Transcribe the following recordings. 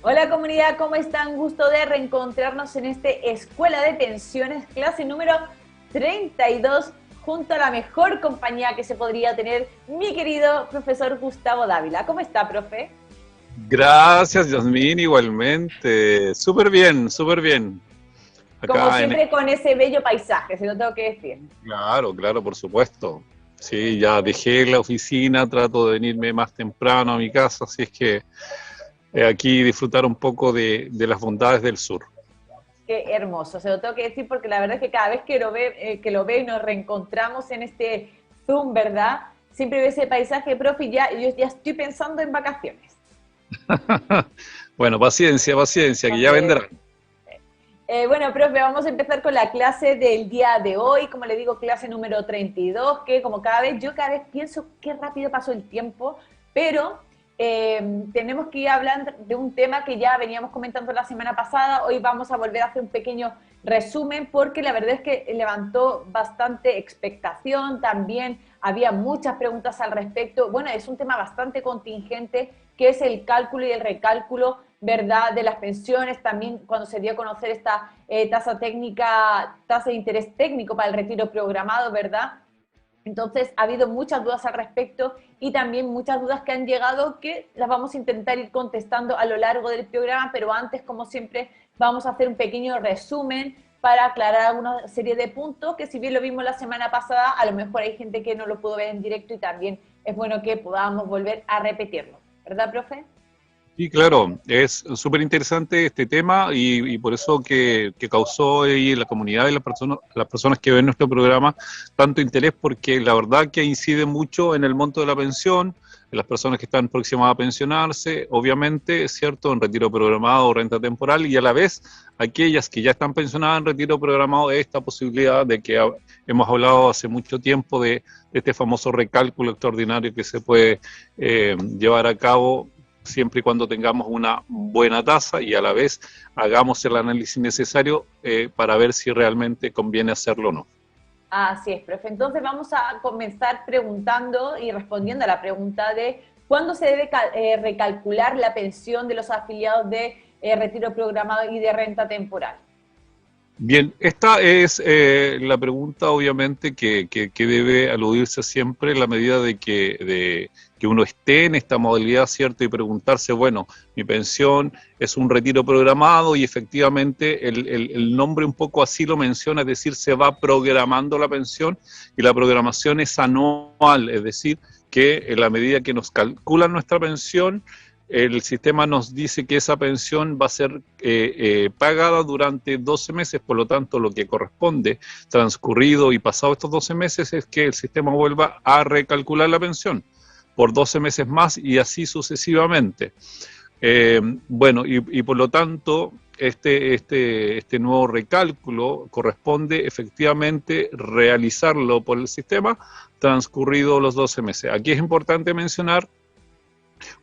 Hola comunidad, ¿cómo están? Gusto de reencontrarnos en este Escuela de Pensiones, clase número 32, junto a la mejor compañía que se podría tener, mi querido profesor Gustavo Dávila. ¿Cómo está, profe? Gracias, Yasmín, igualmente. Súper bien, súper bien. Como Acá en... siempre con ese bello paisaje, se lo tengo que decir. Claro, claro, por supuesto. Sí, ya dejé la oficina, trato de venirme más temprano a mi casa, así es que aquí disfrutar un poco de las bondades del sur. Qué hermoso, se lo tengo que decir porque la verdad es que cada vez que lo veo y nos reencontramos en este Zoom, ¿verdad? Siempre veo ese paisaje, profe, y yo ya estoy pensando en vacaciones. Bueno, paciencia, paciencia, que ya Entonces, vendrán. bueno, profe, vamos a empezar con la clase del día de hoy, como le digo, clase número 32, que como yo cada vez pienso qué rápido pasó el tiempo, pero tenemos que ir hablando de un tema que ya veníamos comentando la semana pasada. Hoy vamos a volver a hacer un pequeño resumen porque la verdad es que levantó bastante expectación, también había muchas preguntas al respecto. Bueno, es un tema bastante contingente, que es el cálculo y el recálculo, ¿verdad?, de las pensiones. También cuando se dio a conocer esta tasa técnica, tasa de interés técnico para el retiro programado, ¿verdad? Entonces ha habido muchas dudas al respecto y también muchas dudas que han llegado que las vamos a intentar ir contestando a lo largo del programa, pero antes, como siempre, vamos a hacer un pequeño resumen para aclarar una serie de puntos que, si bien lo vimos la semana pasada, a lo mejor hay gente que no lo pudo ver en directo y también es bueno que podamos volver a repetirlo. ¿Verdad, profe? Sí, claro, es súper interesante este tema y por eso que causó ahí en la comunidad y las personas que ven nuestro programa tanto interés, porque la verdad que incide mucho en el monto de la pensión, en las personas que están próximas a pensionarse, obviamente, es cierto, en retiro programado o renta temporal, y a la vez aquellas que ya están pensionadas en retiro programado, esta posibilidad de que hemos hablado hace mucho tiempo de este famoso recálculo extraordinario que se puede llevar a cabo siempre y cuando tengamos una buena tasa y a la vez hagamos el análisis necesario para ver si realmente conviene hacerlo o no. Así es, profe. Entonces vamos a comenzar preguntando y respondiendo a la pregunta de cuándo se debe recalcular la pensión de los afiliados de retiro programado y de renta temporal. Bien, esta es la pregunta obviamente que debe aludirse siempre en la medida de que uno esté en esta modalidad, ¿cierto? Y preguntarse, bueno, mi pensión es un retiro programado y efectivamente el nombre un poco así lo menciona, es decir, se va programando la pensión y la programación es anual, es decir, que en la medida que nos calculan nuestra pensión, el sistema nos dice que esa pensión va a ser pagada durante 12 meses, por lo tanto lo que corresponde transcurrido y pasado estos 12 meses es que el sistema vuelva a recalcular la pensión por 12 meses más y así sucesivamente. Bueno, y por lo tanto este nuevo recálculo corresponde efectivamente realizarlo por el sistema transcurrido los 12 meses. Aquí es importante mencionar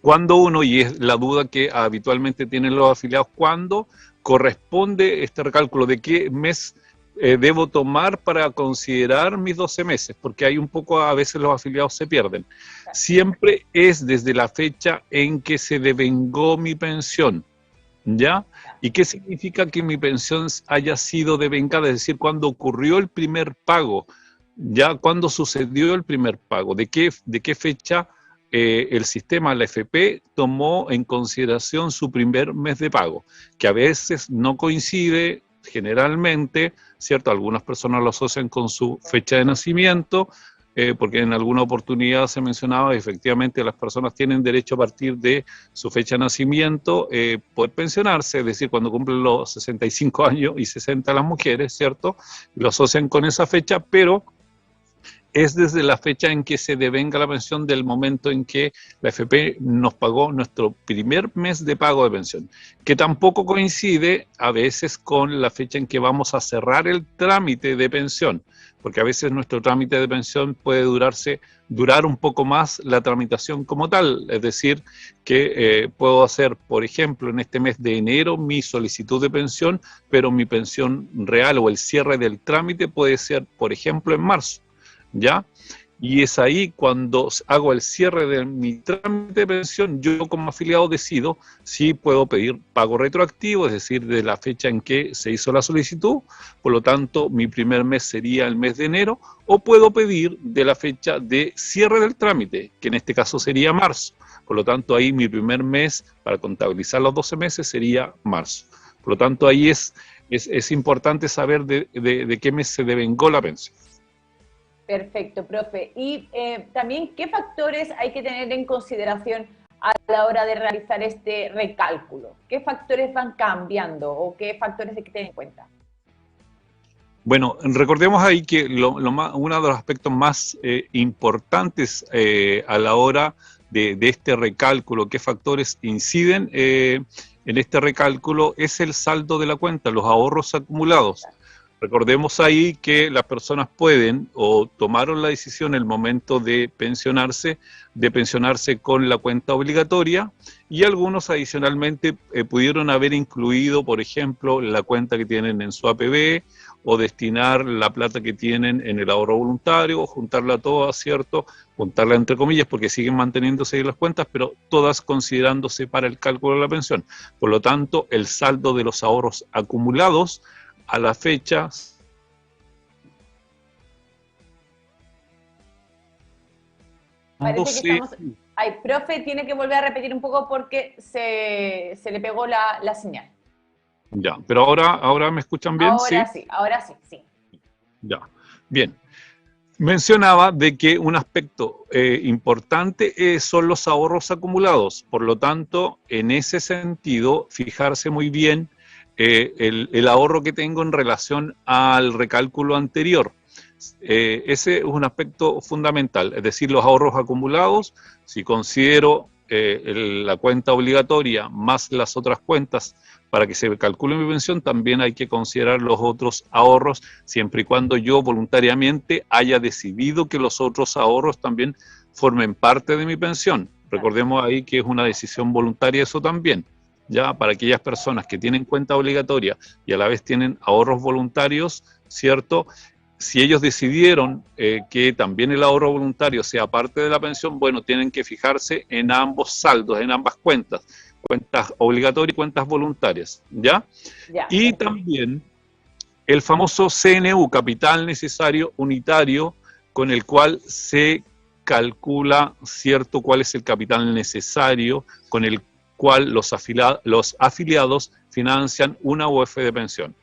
cuando uno, y es la duda que habitualmente tienen los afiliados, cuándo corresponde este recálculo, de qué mes debo tomar para considerar mis 12 meses, porque hay un poco, a veces los afiliados se pierden. Siempre es desde la fecha en que se devengó mi pensión, ¿ya? ¿Y qué significa que mi pensión haya sido devengada? Es decir, cuando ocurrió el primer pago, ¿ya? ¿Cuándo sucedió el primer pago? De qué fecha el sistema, la FP, tomó en consideración su primer mes de pago? Que a veces no coincide, generalmente, ¿cierto? Algunas personas lo asocian con su fecha de nacimiento, porque en alguna oportunidad se mencionaba, efectivamente, las personas tienen derecho a partir de su fecha de nacimiento poder pensionarse, es decir, cuando cumplen los 65 años y 60 las mujeres, ¿cierto? Lo asocian con esa fecha, pero es desde la fecha en que se devenga la pensión del momento en que la FP nos pagó nuestro primer mes de pago de pensión, que tampoco coincide a veces con la fecha en que vamos a cerrar el trámite de pensión, porque a veces nuestro trámite de pensión puede durar un poco más la tramitación como tal, es decir, que puedo hacer, por ejemplo, en este mes de enero mi solicitud de pensión, pero mi pensión real o el cierre del trámite puede ser, por ejemplo, en marzo. ¿Ya? y es ahí cuando hago el cierre de mi trámite de pensión, yo como afiliado decido si puedo pedir pago retroactivo, es decir, de la fecha en que se hizo la solicitud, por lo tanto mi primer mes sería el mes de enero, o puedo pedir de la fecha de cierre del trámite, que en este caso sería marzo. Por lo tanto, ahí mi primer mes, para contabilizar los 12 meses, sería marzo. Por lo tanto, ahí es importante saber de qué mes se devengó la pensión. Perfecto, profe. Y también, ¿qué factores hay que tener en consideración a la hora de realizar este recálculo? ¿Qué factores van cambiando o qué factores hay que tener en cuenta? Bueno, recordemos ahí que uno de los aspectos más importantes a la hora de este recálculo, qué factores inciden en este recálculo, es el saldo de la cuenta, los ahorros acumulados. Recordemos ahí que las personas pueden o tomaron la decisión en el momento de pensionarse con la cuenta obligatoria, y algunos adicionalmente pudieron haber incluido, por ejemplo, la cuenta que tienen en su APB, o destinar la plata que tienen en el ahorro voluntario, o juntarla toda, ¿cierto? Juntarla entre comillas, porque siguen manteniéndose ahí las cuentas, pero todas considerándose para el cálculo de la pensión. Por lo tanto, el saldo de los ahorros acumulados a la fecha parece que estamos... Ay, profe, tiene que volver a repetir un poco porque se le pegó la señal. Ya, pero ahora me escuchan bien, ¿sí? Ahora sí. Ya, bien. Mencionaba de que un aspecto importante son los ahorros acumulados. Por lo tanto, en ese sentido, fijarse muy bien el ahorro que tengo en relación al recálculo anterior. Ese es un aspecto fundamental, es decir, los ahorros acumulados. Si considero la cuenta obligatoria más las otras cuentas para que se calcule mi pensión, también hay que considerar los otros ahorros, siempre y cuando yo voluntariamente haya decidido que los otros ahorros también formen parte de mi pensión. Recordemos ahí que es una decisión voluntaria eso también. Ya para aquellas personas que tienen cuenta obligatoria y a la vez tienen ahorros voluntarios, ¿cierto? Si ellos decidieron que también el ahorro voluntario sea parte de la pensión, bueno, tienen que fijarse en ambos saldos, en ambas cuentas obligatorias y cuentas voluntarias, ¿ya? Y también el famoso CNU, capital necesario unitario, con el cual se calcula, ¿cierto?, cuál es el capital necesario con el cual los afiliados financian una UF de pensión.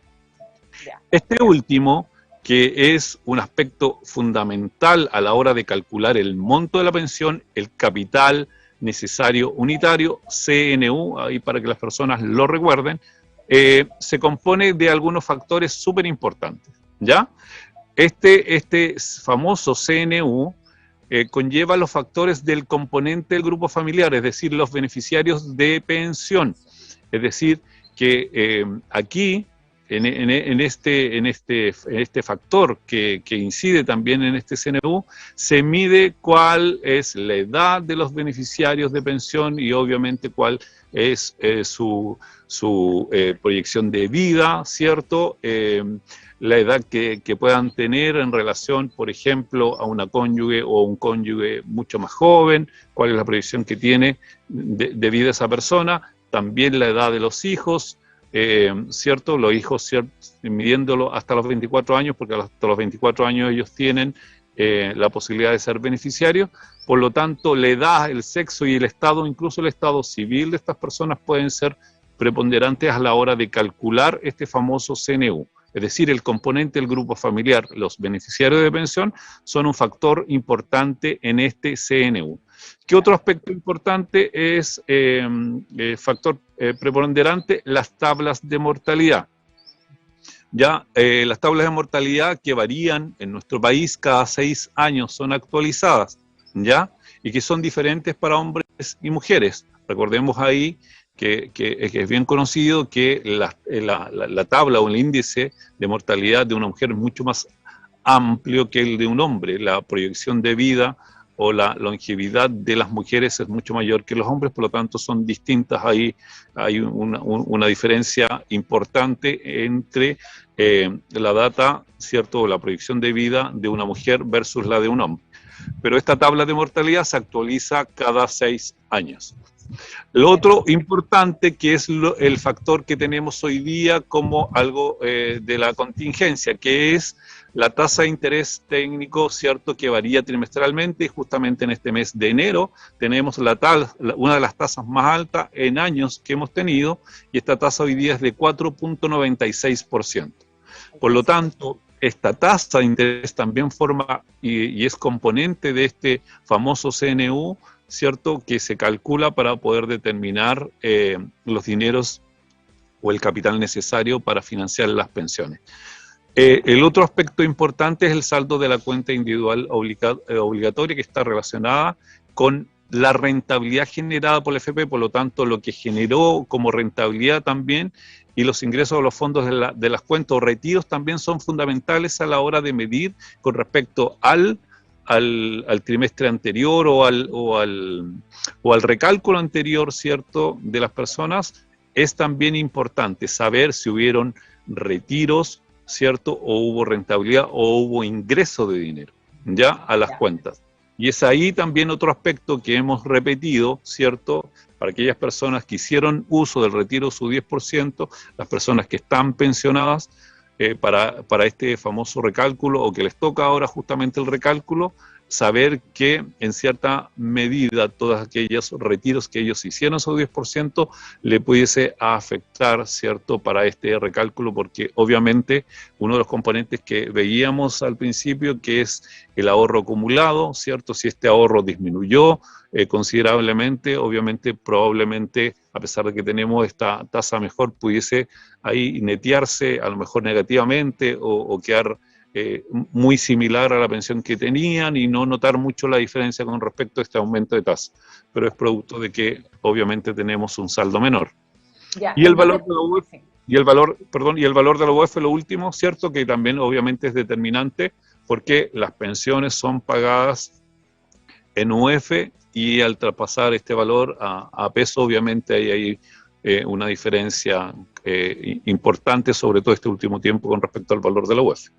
Este último, que es un aspecto fundamental a la hora de calcular el monto de la pensión, el capital necesario unitario, CNU, ahí para que las personas lo recuerden, se compone de algunos factores súper importantes, ¿ya? Este famoso CNU conlleva los factores del componente del grupo familiar, es decir, los beneficiarios de pensión. Es decir, que aquí, en este factor que incide también en este CNU, se mide cuál es la edad de los beneficiarios de pensión y obviamente cuál es su proyección de vida, ¿cierto? La edad que puedan tener en relación, por ejemplo, a una cónyuge o un cónyuge mucho más joven, cuál es la proyección que tiene de vida esa persona, también la edad de los hijos, ¿cierto? Los hijos, ¿cierto?, midiéndolo hasta los 24 años, porque hasta los 24 años ellos tienen la posibilidad de ser beneficiarios. Por lo tanto, la edad, el sexo y el estado, incluso el estado civil de estas personas pueden ser preponderantes a la hora de calcular este famoso CNU. Es decir, el componente del grupo familiar, los beneficiarios de pensión, son un factor importante en este CNU. ¿Qué otro aspecto importante es factor preponderante? Las tablas de mortalidad. Ya, las tablas de mortalidad que varían en nuestro país cada 6 años son actualizadas, ¿ya? Y que son diferentes para hombres y mujeres. Recordemos ahí que es bien conocido que la tabla o el índice de mortalidad de una mujer es mucho más amplio que el de un hombre. La proyección de vida o la longevidad de las mujeres es mucho mayor que los hombres, por lo tanto son distintas. Ahí hay una diferencia importante entre la data, ¿cierto?, la proyección de vida de una mujer versus la de un hombre. pero esta tabla de mortalidad se actualiza cada 6 años. Lo otro importante, que es el factor que tenemos hoy día como algo de la contingencia, que es la tasa de interés técnico, ¿cierto?, que varía trimestralmente, y justamente en este mes de enero tenemos una de las tasas más altas en años que hemos tenido, y esta tasa hoy día es de 4.96%. Por lo tanto, esta tasa de interés también forma y es componente de este famoso CNU, ¿cierto?, que se calcula para poder determinar los dineros o el capital necesario para financiar las pensiones. El otro aspecto importante es el saldo de la cuenta individual obligatoria, que está relacionada con la rentabilidad generada por la FP, por lo tanto, lo que generó como rentabilidad también, y los ingresos de los fondos de las cuentas o retiros también son fundamentales a la hora de medir con respecto al trimestre anterior o al recálculo anterior, ¿cierto?, de las personas. Es también importante saber si hubieron retiros, ¿cierto?, o hubo rentabilidad o hubo ingreso de dinero, ¿ya?, a las cuentas. Y es ahí también otro aspecto que hemos repetido, ¿cierto?, para aquellas personas que hicieron uso del retiro su 10%, las personas que están pensionadas, para este famoso recálculo, o que les toca ahora justamente el recálculo, saber que en cierta medida todos aquellos retiros que ellos hicieron su 10% le pudiese afectar, ¿cierto?, para este recálculo, porque obviamente uno de los componentes que veíamos al principio, que es el ahorro acumulado, ¿cierto?, si este ahorro disminuyó considerablemente, obviamente probablemente, a pesar de que tenemos esta tasa mejor, pudiese ahí netearse a lo mejor negativamente o quedar muy similar a la pensión que tenían y no notar mucho la diferencia con respecto a este aumento de tasa. Pero es producto de que obviamente tenemos un saldo menor. Ya, y el entonces, valor de la UEF, y el valor de la UEF, lo último, ¿cierto?, que también obviamente es determinante, porque las pensiones son pagadas en UEF, y al traspasar este valor a peso, obviamente hay una diferencia importante, sobre todo este último tiempo, con respecto al valor de la UEF.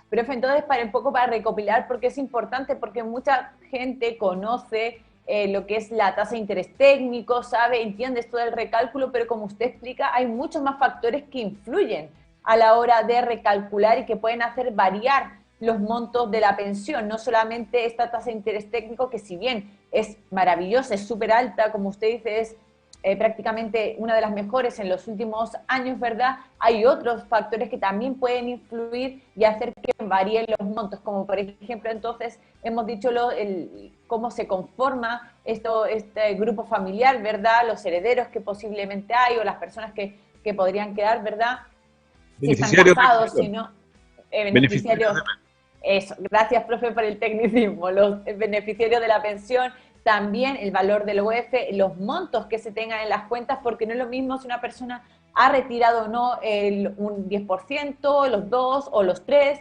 Profe, entonces, para un poco para recopilar, porque es importante, porque mucha gente conoce lo que es la tasa de interés técnico, sabe, entiende esto del recálculo, pero como usted explica, hay muchos más factores que influyen a la hora de recalcular y que pueden hacer variar los montos de la pensión, no solamente esta tasa de interés técnico, que si bien es maravillosa, es súper alta, como usted dice, es prácticamente una de las mejores en los últimos años, ¿verdad? Hay otros factores que también pueden influir y hacer que varíen los montos, como por ejemplo, entonces, hemos dicho cómo se conforma este grupo familiar, ¿verdad? Los herederos que posiblemente hay, o las personas que podrían quedar, ¿verdad? Si están casados, si no, beneficiarios. Eso, gracias, profe, por el tecnicismo. Los beneficiarios de la pensión, también el valor del UEF, los montos que se tengan en las cuentas, porque no es lo mismo si una persona ha retirado o no un 10%, los 2 o los 3,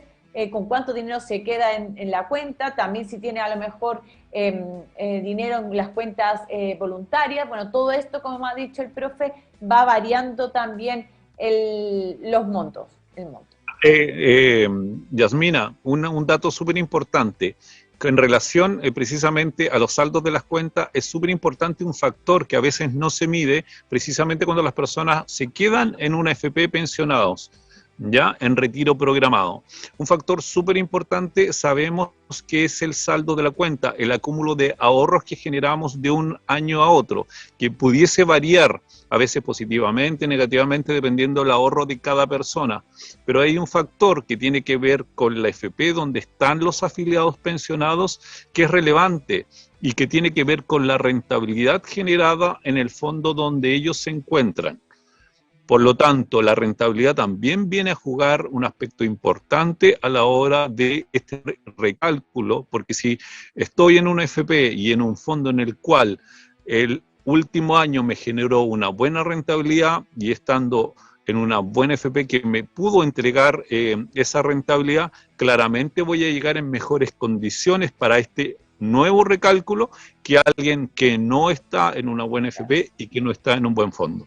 con cuánto dinero se queda en la cuenta, también si tiene a lo mejor dinero en las cuentas voluntarias. Bueno, todo esto, como ha dicho el profe, va variando también los montos, el monto. Yasmina, un dato súper importante. En relación precisamente a los saldos de las cuentas, es súper importante un factor que a veces no se mide, precisamente cuando las personas se quedan en una FP pensionados, ya en retiro programado. Un factor súper importante, sabemos que es el saldo de la cuenta, el acúmulo de ahorros que generamos de un año a otro, que pudiese variar a veces positivamente, negativamente, dependiendo del ahorro de cada persona. Pero hay un factor que tiene que ver con la FP donde están los afiliados pensionados, que es relevante y que tiene que ver con la rentabilidad generada en el fondo donde ellos se encuentran. Por lo tanto, la rentabilidad también viene a jugar un aspecto importante a la hora de este recálculo, porque si estoy en una FP y en un fondo en el cual el último año me generó una buena rentabilidad, y estando en una buena FP que me pudo entregar esa rentabilidad, claramente voy a llegar en mejores condiciones para este nuevo recálculo que alguien que no está en una buena FP y que no está en un buen fondo.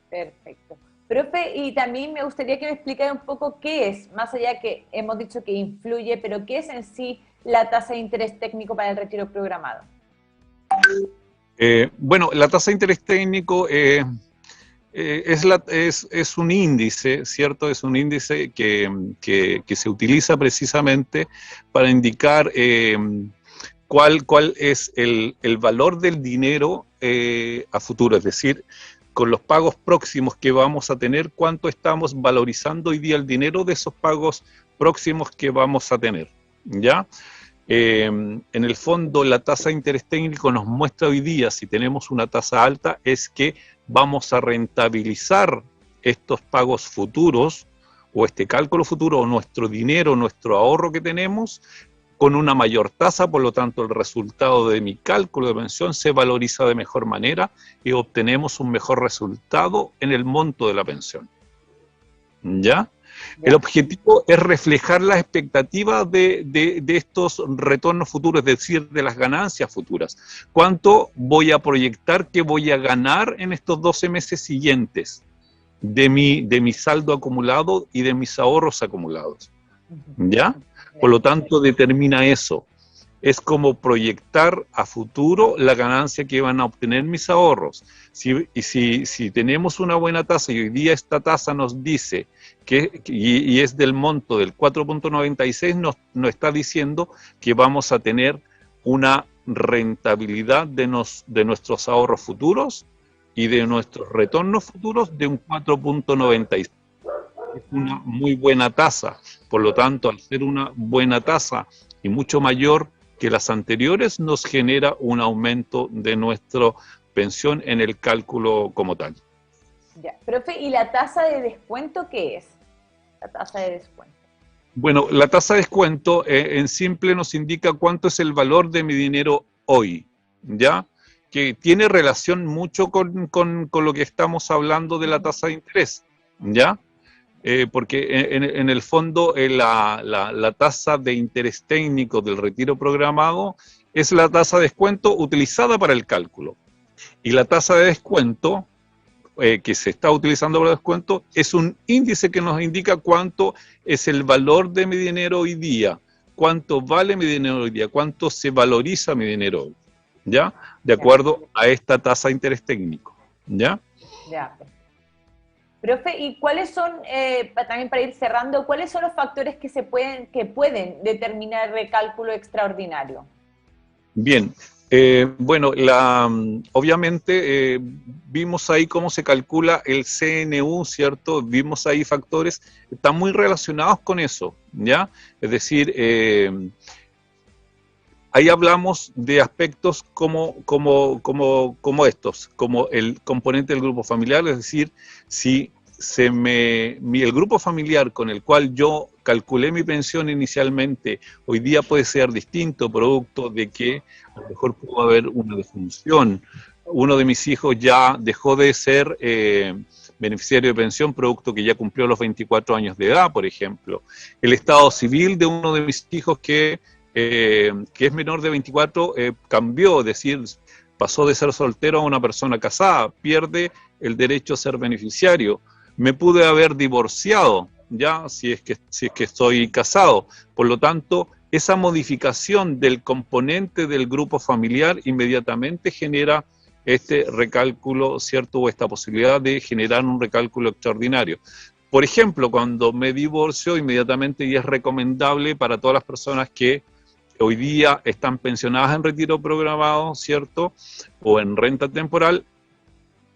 Perfecto. Profe, y también me gustaría que me explicara un poco qué es, más allá que hemos dicho que influye, pero qué es en sí la tasa de interés técnico para el retiro programado? Bueno, la tasa de interés técnico es un índice, ¿cierto? Es un índice que se utiliza precisamente para indicar cuál es el valor del dinero a futuro, es decir, con los pagos próximos que vamos a tener, cuánto estamos valorizando hoy día el dinero de esos pagos próximos que vamos a tener, ¿ya? En el fondo, la tasa de interés técnico nos muestra hoy día, si tenemos una tasa alta, es que vamos a rentabilizar estos pagos futuros, o este cálculo futuro, o nuestro dinero, nuestro ahorro que tenemos, con una mayor tasa, por lo tanto el resultado de mi cálculo de pensión se valoriza de mejor manera y obtenemos un mejor resultado en el monto de la pensión. ¿Ya? El objetivo es reflejar las expectativas de estos retornos futuros, es decir, de las ganancias futuras. ¿Cuánto voy a proyectar que voy a ganar en estos 12 meses siguientes de mi saldo acumulado y de mis ahorros acumulados? ¿Ya? Por lo tanto, determina eso. Es como proyectar a futuro la ganancia que van a obtener mis ahorros. Si tenemos una buena tasa y hoy día esta tasa nos dice y es del monto del 4.96, nos está diciendo que vamos a tener una rentabilidad de nuestros ahorros futuros y de nuestros retornos futuros de un 4.96. Es una muy buena tasa. Por lo tanto, al ser una buena tasa y mucho mayor que las anteriores, nos genera un aumento de nuestra pensión en el cálculo como tal. Ya, profe, ¿y la tasa de descuento qué es? La tasa de descuento. Bueno, la tasa de descuento en simple nos indica cuánto es el valor de mi dinero hoy, ¿ya? Que tiene relación mucho con lo que estamos hablando de la tasa de interés, ¿ya? Porque en el fondo la tasa de interés técnico del retiro programado es la tasa de descuento utilizada para el cálculo. Y la tasa de descuento que se está utilizando para el descuento es un índice que nos indica cuánto es el valor de mi dinero hoy día, cuánto vale mi dinero hoy día, cuánto se valoriza mi dinero hoy, ¿ya? De acuerdo a esta tasa de interés técnico, ¿ya? Ya. Profe, ¿y cuáles son, también para ir cerrando, cuáles son los factores que pueden determinar el recálculo extraordinario? Bien, bueno, obviamente vimos ahí cómo se calcula el CNU, ¿cierto? Vimos ahí factores que están muy relacionados con eso, ¿ya? Es decir, ahí hablamos de aspectos como estos, como el componente del grupo familiar, es decir, si el grupo familiar con el cual yo calculé mi pensión inicialmente, hoy día puede ser distinto, producto de que a lo mejor pudo haber una defunción. Uno de mis hijos ya dejó de ser beneficiario de pensión, producto que ya cumplió los 24 años de edad, por ejemplo. El estado civil de uno de mis hijos que es menor de 24, cambió, es decir, pasó de ser soltero a una persona casada, pierde el derecho a ser beneficiario. Me pude haber divorciado, ya, si es que estoy casado. Por lo tanto, esa modificación del componente del grupo familiar inmediatamente genera este recálculo, ¿cierto? O esta posibilidad de generar un recálculo extraordinario. Por ejemplo, cuando me divorcio, inmediatamente, y es recomendable para todas las personas que hoy día están pensionadas en retiro programado, ¿cierto? O en renta temporal,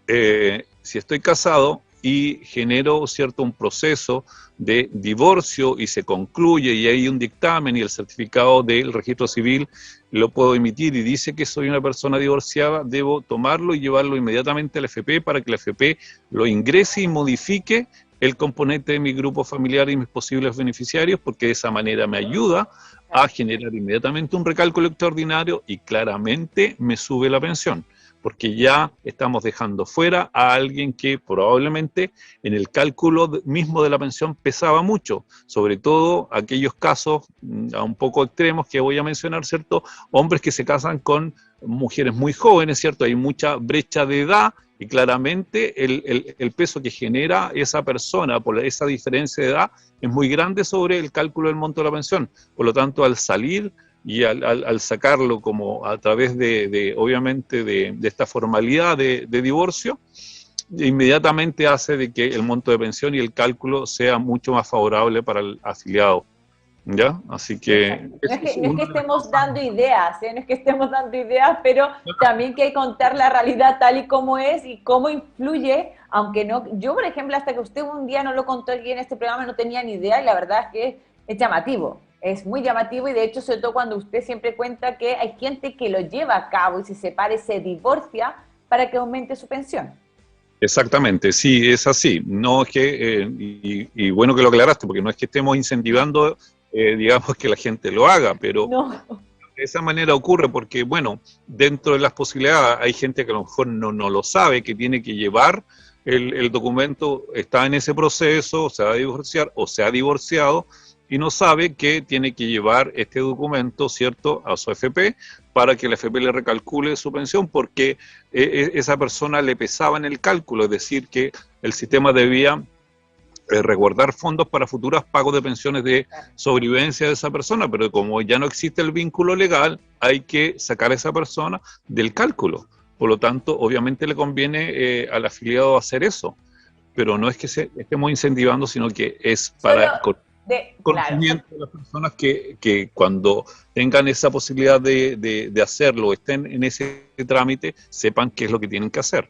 si estoy casado y genero, ¿cierto?, un proceso de divorcio y se concluye y hay un dictamen y el certificado del registro civil lo puedo emitir y dice que soy una persona divorciada, debo tomarlo y llevarlo inmediatamente a la FP para que la FP lo ingrese y modifique el componente de mi grupo familiar y mis posibles beneficiarios, porque de esa manera me ayuda a generar inmediatamente un recálculo extraordinario y claramente me sube la pensión, porque ya estamos dejando fuera a alguien que probablemente en el cálculo mismo de la pensión pesaba mucho, sobre todo aquellos casos un poco extremos que voy a mencionar, ¿cierto? Hombres que se casan con mujeres muy jóvenes, ¿cierto? Hay mucha brecha de edad y claramente el peso que genera esa persona por esa diferencia de edad es muy grande sobre el cálculo del monto de la pensión. Por lo tanto, al salir y al sacarlo como a través obviamente, de esta formalidad de divorcio, inmediatamente hace de que el monto de pensión y el cálculo sea mucho más favorable para el afiliado. ¿Ya? Así que... No es que estemos dando ideas, ¿eh? No es que estemos dando ideas, pero también que hay que contar la realidad tal y como es y cómo influye, aunque no... Yo, por ejemplo, hasta que usted un día no lo contó aquí en este programa, no tenía ni idea y la verdad es que es llamativo. Es muy llamativo y de hecho, sobre todo cuando usted siempre cuenta que hay gente que lo lleva a cabo y se separa y se divorcia para que aumente su pensión. Exactamente, sí, es así. No es que, y bueno que lo aclaraste, porque no es que estemos incentivando, digamos, que la gente lo haga, pero No. de esa manera ocurre porque, bueno, dentro de las posibilidades hay gente que a lo mejor no lo sabe, que tiene que llevar el documento, está en ese proceso, se va a divorciar o se ha divorciado y no sabe que tiene que llevar este documento, ¿cierto?, a su FP para que la FP le recalcule su pensión porque esa persona le pesaba en el cálculo, es decir, que el sistema debía resguardar fondos para futuros pagos de pensiones de sobrevivencia de esa persona, pero como ya no existe el vínculo legal, hay que sacar a esa persona del cálculo. Por lo tanto, obviamente le conviene al afiliado hacer eso, pero no es que estemos incentivando, sino que es para conocimiento de las personas que cuando tengan esa posibilidad de hacerlo, estén en ese trámite, sepan qué es lo que tienen que hacer.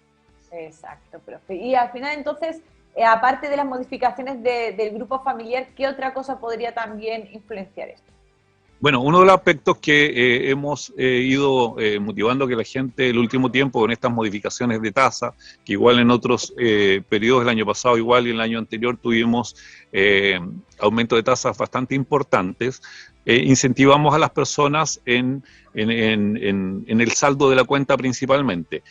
Exacto, profe. Y al final, entonces, aparte de las modificaciones del grupo familiar, ¿qué otra cosa podría también influenciar esto? Bueno, uno de los aspectos que hemos ido motivando a que la gente el último tiempo con estas modificaciones de tasa, que igual en otros periodos del año pasado, igual y el año anterior tuvimos aumento de tasas bastante importantes, incentivamos a las personas en el saldo de la cuenta principalmente.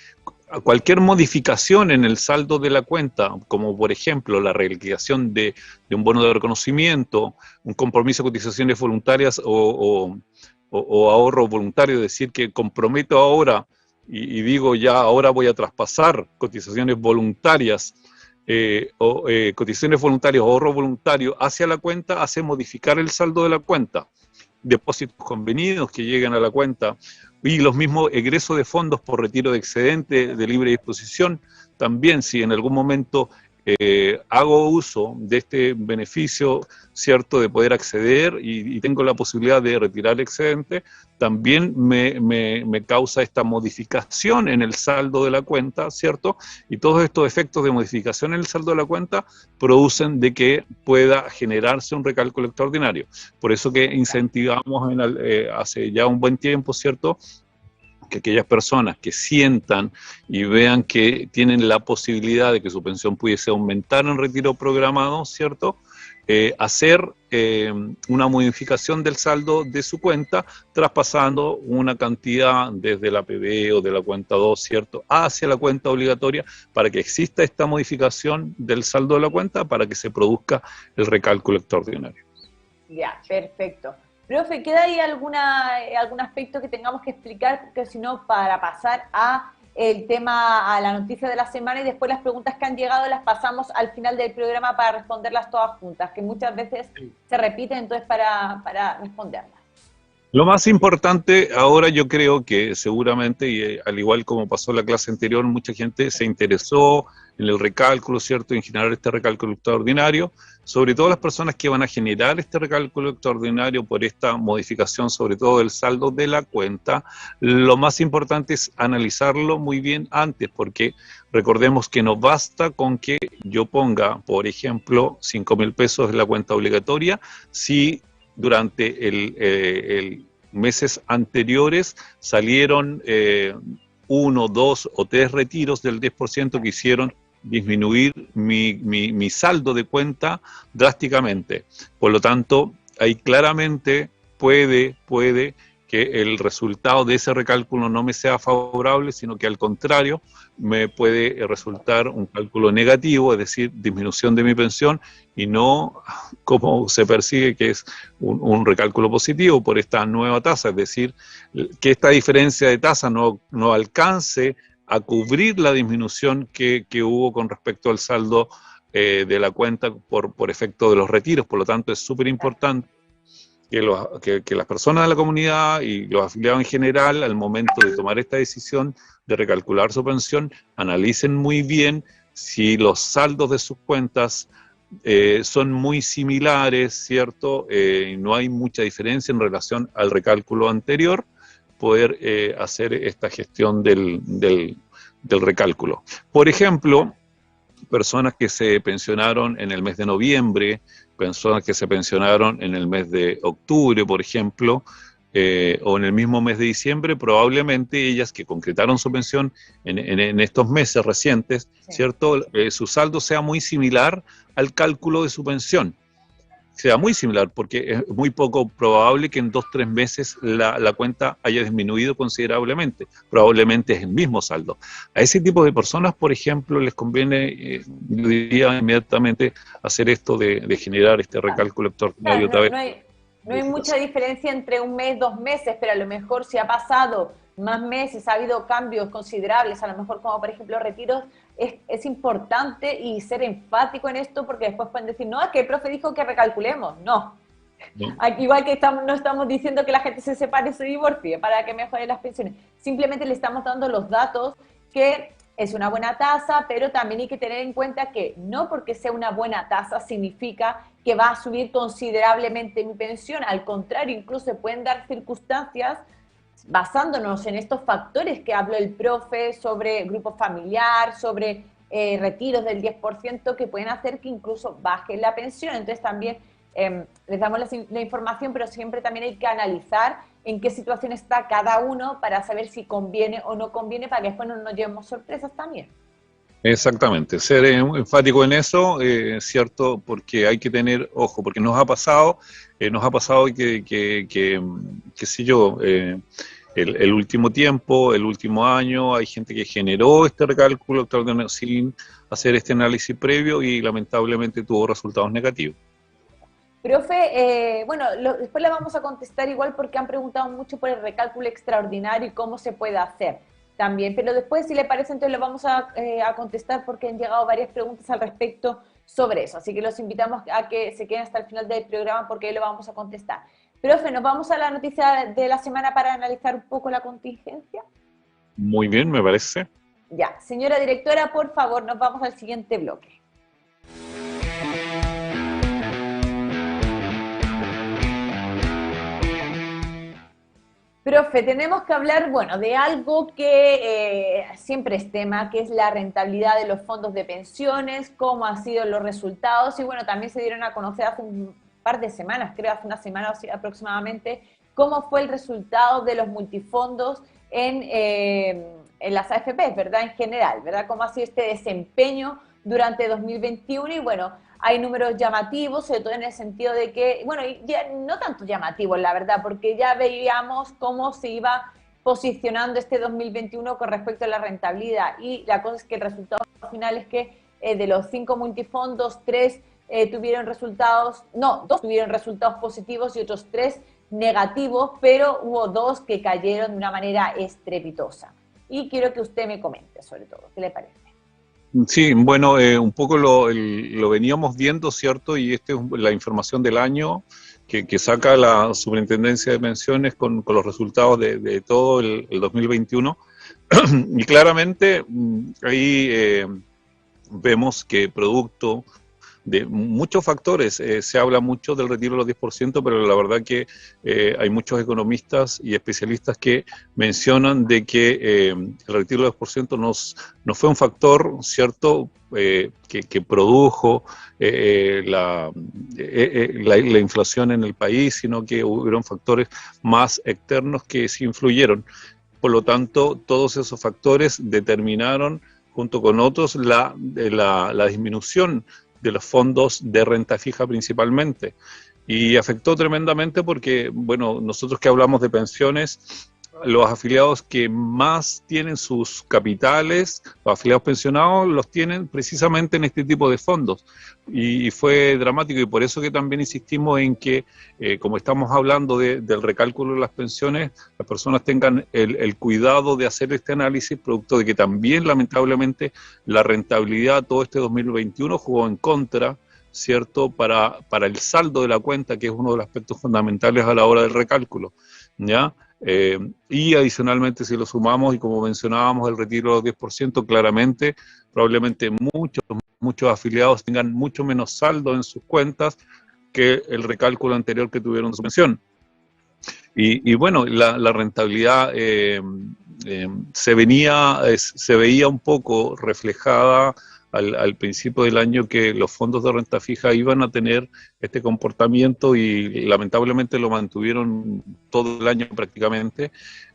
Cualquier modificación en el saldo de la cuenta, como por ejemplo la realización de un bono de reconocimiento, un compromiso de cotizaciones voluntarias o ahorro voluntario, es decir, que comprometo ahora y digo ya ahora voy a traspasar cotizaciones voluntarias cotizaciones voluntarias o ahorro voluntario hacia la cuenta, hace modificar el saldo de la cuenta. Depósitos convenidos que llegan a la cuenta y los mismos egresos de fondos por retiro de excedente de libre disposición. También si en algún momento hago uso de este beneficio, ¿cierto?, de poder acceder y tengo la posibilidad de retirar excedente, también me causa esta modificación en el saldo de la cuenta, ¿cierto? Y todos estos efectos de modificación en el saldo de la cuenta producen de que pueda generarse un recálculo extraordinario. Por eso que incentivamos hace ya un buen tiempo, ¿cierto?, que aquellas personas que sientan y vean que tienen la posibilidad de que su pensión pudiese aumentar en retiro programado, ¿cierto?, hacer una modificación del saldo de su cuenta, traspasando una cantidad desde la PB o de la cuenta 2, ¿cierto?, hacia la cuenta obligatoria, para que exista esta modificación del saldo de la cuenta, para que se produzca el recálculo extraordinario. Ya, perfecto. Profe, ¿queda ahí algún aspecto que tengamos que explicar? Porque si no, para pasar a el tema, a la noticia de la semana y después las preguntas que han llegado las pasamos al final del programa para responderlas todas juntas, que muchas veces se repiten, entonces para responderlas. Lo más importante ahora yo creo que seguramente, y al igual como pasó en la clase anterior, mucha gente se interesó en el recálculo, ¿cierto?, en generar este recálculo extraordinario, sobre todo las personas que van a generar este recálculo extraordinario por esta modificación, sobre todo del saldo de la cuenta. Lo más importante es analizarlo muy bien antes, porque recordemos que no basta con que yo ponga, por ejemplo, 5.000 pesos en la cuenta obligatoria, si durante meses anteriores salieron 1, 2 o 3 retiros del 10% que hicieron disminuir mi saldo de cuenta drásticamente. Por lo tanto, ahí claramente puede que el resultado de ese recálculo no me sea favorable, sino que al contrario me puede resultar un cálculo negativo, es decir, disminución de mi pensión, y no como se persigue, que es un recálculo positivo por esta nueva tasa, es decir, que esta diferencia de tasa no alcance a cubrir la disminución que hubo con respecto al saldo de la cuenta por efecto de los retiros. Por lo tanto, es súper importante que las personas de la comunidad y los afiliados en general, al momento de tomar esta decisión de recalcular su pensión, analicen muy bien si los saldos de sus cuentas son muy similares, ¿cierto? No hay mucha diferencia en relación al recálculo anterior, poder hacer esta gestión del recálculo. Por ejemplo, personas que se pensionaron en el mes de noviembre, personas que se pensionaron en el mes de octubre, por ejemplo, o en el mismo mes de diciembre, probablemente ellas que concretaron su pensión en estos meses recientes, sí, ¿cierto? Su saldo sea muy similar al cálculo de su pensión. Sea muy similar, porque es muy poco probable que en 2 o 3 meses la cuenta haya disminuido considerablemente. Probablemente es el mismo saldo. A ese tipo de personas, por ejemplo, les conviene, yo diría inmediatamente, hacer esto de generar este recálculo extraordinario. Claro, no hay mucha diferencia entre un mes, 2 meses, pero a lo mejor si ha pasado más meses, ha habido cambios considerables, a lo mejor como por ejemplo retiros, es importante y ser enfático en esto, porque después pueden decir, no, es que el profe dijo que recalculemos. No. Igual que no estamos diciendo que la gente se separe y se divorcie para que mejoren las pensiones. Simplemente le estamos dando los datos, que es una buena tasa, pero también hay que tener en cuenta que no porque sea una buena tasa significa que va a subir considerablemente mi pensión. Al contrario, incluso se pueden dar circunstancias basándonos en estos factores que habló el profe sobre grupo familiar, sobre retiros del 10%, que pueden hacer que incluso baje la pensión. Entonces también les damos la información, pero siempre también hay que analizar en qué situación está cada uno para saber si conviene o no conviene, para que después no nos llevemos sorpresas también. Exactamente, ser enfático en eso, cierto, porque hay que tener ojo, porque nos ha pasado que qué sé yo, el último tiempo, el último año, hay gente que generó este recálculo extraordinario sin hacer este análisis previo y lamentablemente tuvo resultados negativos. Profe, bueno, después le vamos a contestar igual porque han preguntado mucho por el recálculo extraordinario y cómo se puede hacer también, pero después, si le parece, entonces le vamos a contestar porque han llegado varias preguntas al respecto sobre eso, así que los invitamos a que se queden hasta el final del programa porque ahí lo vamos a contestar. Profe, ¿nos vamos a la noticia de la semana para analizar un poco la contingencia? Muy bien, me parece. Ya, señora directora, por favor, nos vamos al siguiente bloque. Profe, tenemos que hablar, bueno, de algo que siempre es tema, que es la rentabilidad de los fondos de pensiones, cómo han sido los resultados, y bueno, también se dieron a conocer hace un par de semanas, creo hace una semana o así aproximadamente, cómo fue el resultado de los multifondos en las AFP, ¿verdad? En general, ¿verdad? Cómo ha sido este desempeño durante 2021 y bueno, hay números llamativos, sobre todo en el sentido de que, bueno, ya no tanto llamativos, la verdad, porque ya veíamos cómo se iba posicionando este 2021 con respecto a la rentabilidad. Y la cosa es que el resultado final es que de los 5 multifondos, 3 tuvieron resultados, no, 2 tuvieron resultados positivos y otros 3 negativos, pero hubo 2 que cayeron de una manera estrepitosa. Y quiero que usted me comente sobre todo, ¿qué le parece? Sí, bueno, un poco lo veníamos viendo, ¿cierto? Y esta es la información del año que saca la Superintendencia de Pensiones con los resultados de todo el 2021. Y claramente ahí vemos que producto de muchos factores, se habla mucho del retiro de los 10%, pero la verdad que hay muchos economistas y especialistas que mencionan de que el retiro del 10% no fue un factor, ¿cierto?, que produjo la inflación en el país, sino que hubieron factores más externos que sí influyeron. Por lo tanto, todos esos factores determinaron, junto con otros, la disminución de los fondos de renta fija principalmente. Y afectó tremendamente porque, bueno, nosotros que hablamos de pensiones, los afiliados que más tienen sus capitales, los afiliados pensionados, los tienen precisamente en este tipo de fondos. Y fue dramático y por eso que también insistimos en que, como estamos hablando del recálculo de las pensiones, las personas tengan el cuidado de hacer este análisis, producto de que también lamentablemente la rentabilidad todo este 2021 jugó en contra, ¿cierto? Para el saldo de la cuenta, que es uno de los aspectos fundamentales a la hora del recálculo, ¿ya? Y adicionalmente, si lo sumamos, y como mencionábamos, el retiro de los 10%, claramente, probablemente muchos afiliados tengan mucho menos saldo en sus cuentas que el recálculo anterior que tuvieron de su pensión. Y bueno, la rentabilidad se veía un poco reflejada al principio del año, que los fondos de renta fija iban a tener este comportamiento, y lamentablemente lo mantuvieron todo el año prácticamente,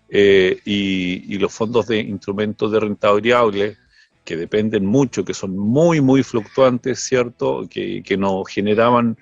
y los fondos de instrumentos de renta variable, que dependen mucho, que son muy fluctuantes, ¿cierto? Que no generaban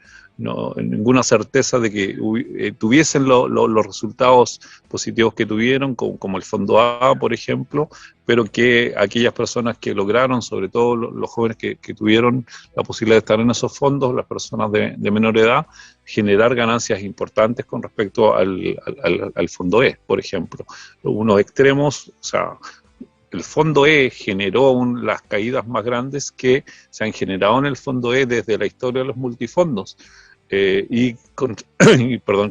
ninguna certeza de que tuviesen los resultados positivos que tuvieron, como el Fondo A, por ejemplo, pero que aquellas personas que lograron, sobre todo los jóvenes que tuvieron la posibilidad de estar en esos fondos, las personas de menor edad, generar ganancias importantes con respecto al Fondo E, por ejemplo. Unos extremos, o sea, el Fondo E generó las caídas más grandes que se han generado en el Fondo E desde la historia de los multifondos.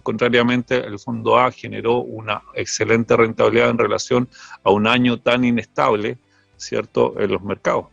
Contrariamente, el Fondo A generó una excelente rentabilidad en relación a un año tan inestable, ¿cierto?, en los mercados.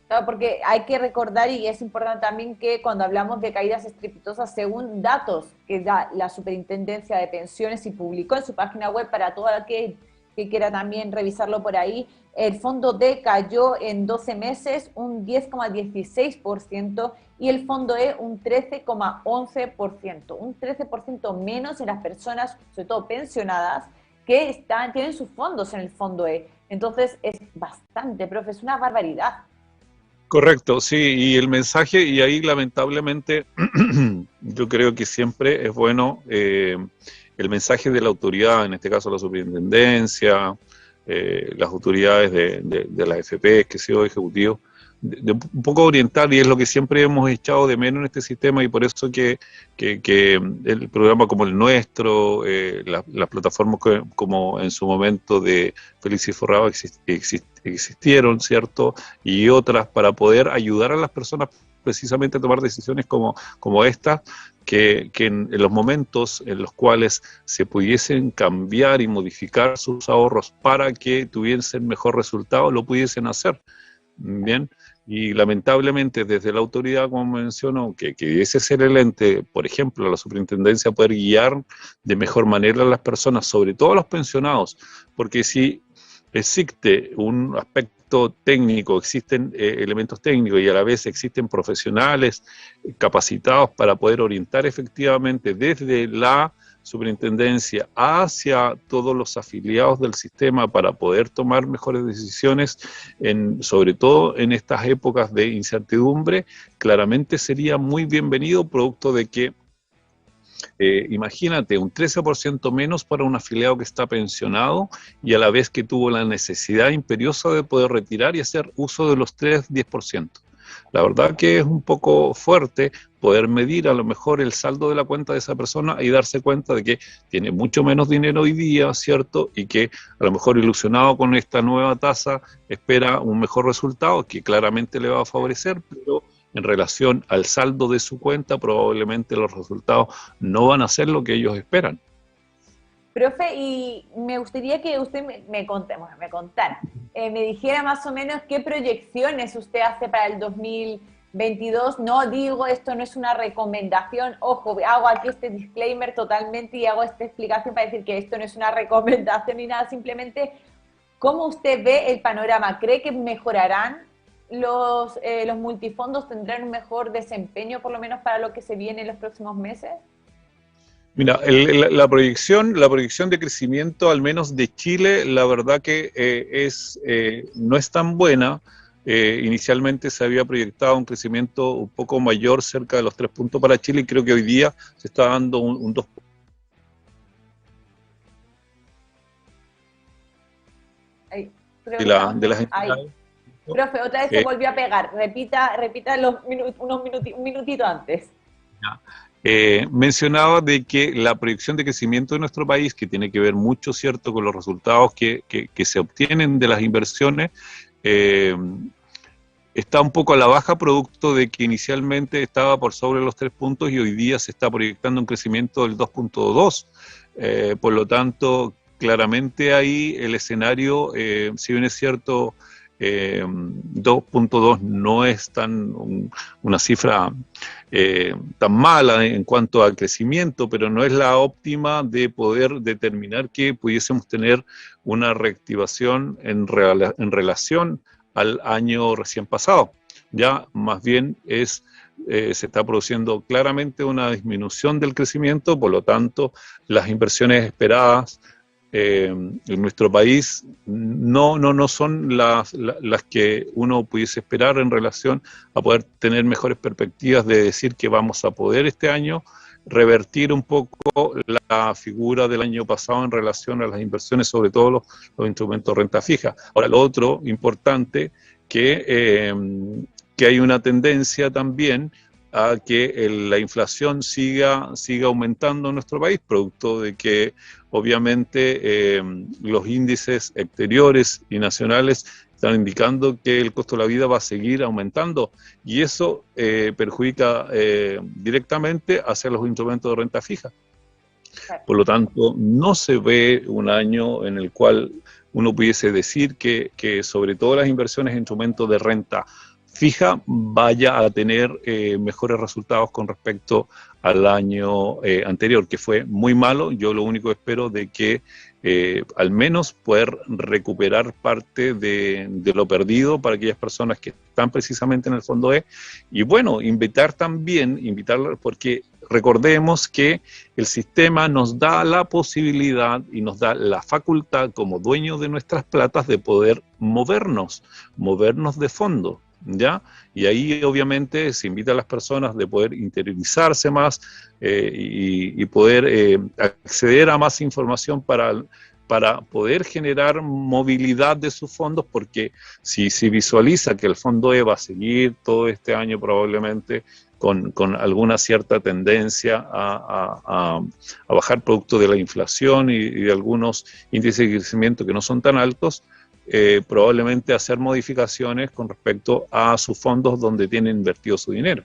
Claro, porque hay que recordar, y es importante también, que cuando hablamos de caídas estrepitosas, según datos que da la Superintendencia de Pensiones y publicó en su página web para todo aquel que quiera también revisarlo por ahí, el Fondo D cayó en 12 meses un 10,16% y el Fondo E un 13,11%, un 13% menos en las personas, sobre todo pensionadas, que tienen sus fondos en el Fondo E. Entonces es bastante, profe, es una barbaridad. Correcto, sí, y el mensaje, y ahí lamentablemente yo creo que siempre es bueno el mensaje de la autoridad, en este caso la superintendencia, las autoridades de la FP, que sea ejecutivo, de un poco orientar, y es lo que siempre hemos echado de menos en este sistema, y por eso que el programa como el nuestro, las plataformas como en su momento de Félix y Forrado existieron, ¿cierto? Y otras, para poder ayudar a las personas precisamente a tomar decisiones como esta, que en los momentos en los cuales se pudiesen cambiar y modificar sus ahorros para que tuviesen mejor resultado, lo pudiesen hacer. Bien, y lamentablemente desde la autoridad, como menciono, que ese ser el ente, por ejemplo, la superintendencia, poder guiar de mejor manera a las personas, sobre todo a los pensionados, porque si existe un aspecto técnico, existen elementos técnicos, y a la vez existen profesionales capacitados para poder orientar efectivamente desde la superintendencia hacia todos los afiliados del sistema para poder tomar mejores decisiones, sobre todo en estas épocas de incertidumbre, claramente sería muy bienvenido, producto de que imagínate, un 13% menos para un afiliado que está pensionado y a la vez que tuvo la necesidad imperiosa de poder retirar y hacer uso de los 10%. La verdad que es un poco fuerte poder medir a lo mejor el saldo de la cuenta de esa persona y darse cuenta de que tiene mucho menos dinero hoy día, ¿cierto? Y que a lo mejor, ilusionado con esta nueva tasa, espera un mejor resultado que claramente le va a favorecer, pero en relación al saldo de su cuenta, probablemente los resultados no van a ser lo que ellos esperan. Profe, y me gustaría que usted me contara, me dijera más o menos qué proyecciones usted hace para el 2022. No digo, esto no es una recomendación, ojo, hago aquí este disclaimer totalmente y hago esta explicación para decir que esto no es una recomendación ni nada, simplemente cómo usted ve el panorama. ¿Cree que mejorarán los multifondos, tendrán un mejor desempeño por lo menos para lo que se viene en los próximos meses? Mira, la proyección de crecimiento, al menos de Chile, la verdad que no es tan buena. Inicialmente se había proyectado un crecimiento un poco mayor, cerca de los 3 puntos para Chile, y creo que hoy día se está dando un 2 puntos. De las entidades. Profe, otra vez se volvió a pegar. Repita un minutito antes. Ya. Mencionaba de que la proyección de crecimiento de nuestro país, que tiene que ver mucho, ¿cierto?, con los resultados que se obtienen de las inversiones, está un poco a la baja, producto de que inicialmente estaba por sobre los 3 puntos y hoy día se está proyectando un crecimiento del 2.2. Por lo tanto, claramente ahí el escenario, si bien es cierto, 2.2 no es una cifra tan mala en cuanto a crecimiento, pero no es la óptima de poder determinar que pudiésemos tener una reactivación en relación al año recién pasado. Ya más bien se está produciendo claramente una disminución del crecimiento, por lo tanto las inversiones esperadas en nuestro país no son las que uno pudiese esperar en relación a poder tener mejores perspectivas de decir que vamos a poder este año revertir un poco la figura del año pasado en relación a las inversiones, sobre todo los instrumentos de renta fija. Ahora, lo otro importante, que hay una tendencia también a que la inflación siga aumentando en nuestro país, producto de que obviamente los índices exteriores y nacionales están indicando que el costo de la vida va a seguir aumentando y eso perjudica directamente hacia los instrumentos de renta fija. Por lo tanto, no se ve un año en el cual uno pudiese decir que sobre todo las inversiones en instrumentos de renta fija vaya a tener mejores resultados con respecto al año anterior, que fue muy malo. Yo lo único que espero de que al menos poder recuperar parte de lo perdido para aquellas personas que están precisamente en el Fondo E. Y bueno, invitarlas porque recordemos que el sistema nos da la posibilidad y nos da la facultad como dueños de nuestras platas de poder movernos de fondo. ¿Ya? Y ahí obviamente se invita a las personas de poder interiorizarse más y poder acceder a más información para poder generar movilidad de sus fondos, porque si visualiza que el Fondo E va a seguir todo este año probablemente con alguna cierta tendencia a bajar producto de la inflación y de algunos índices de crecimiento que no son tan altos, probablemente hacer modificaciones con respecto a sus fondos donde tienen invertido su dinero.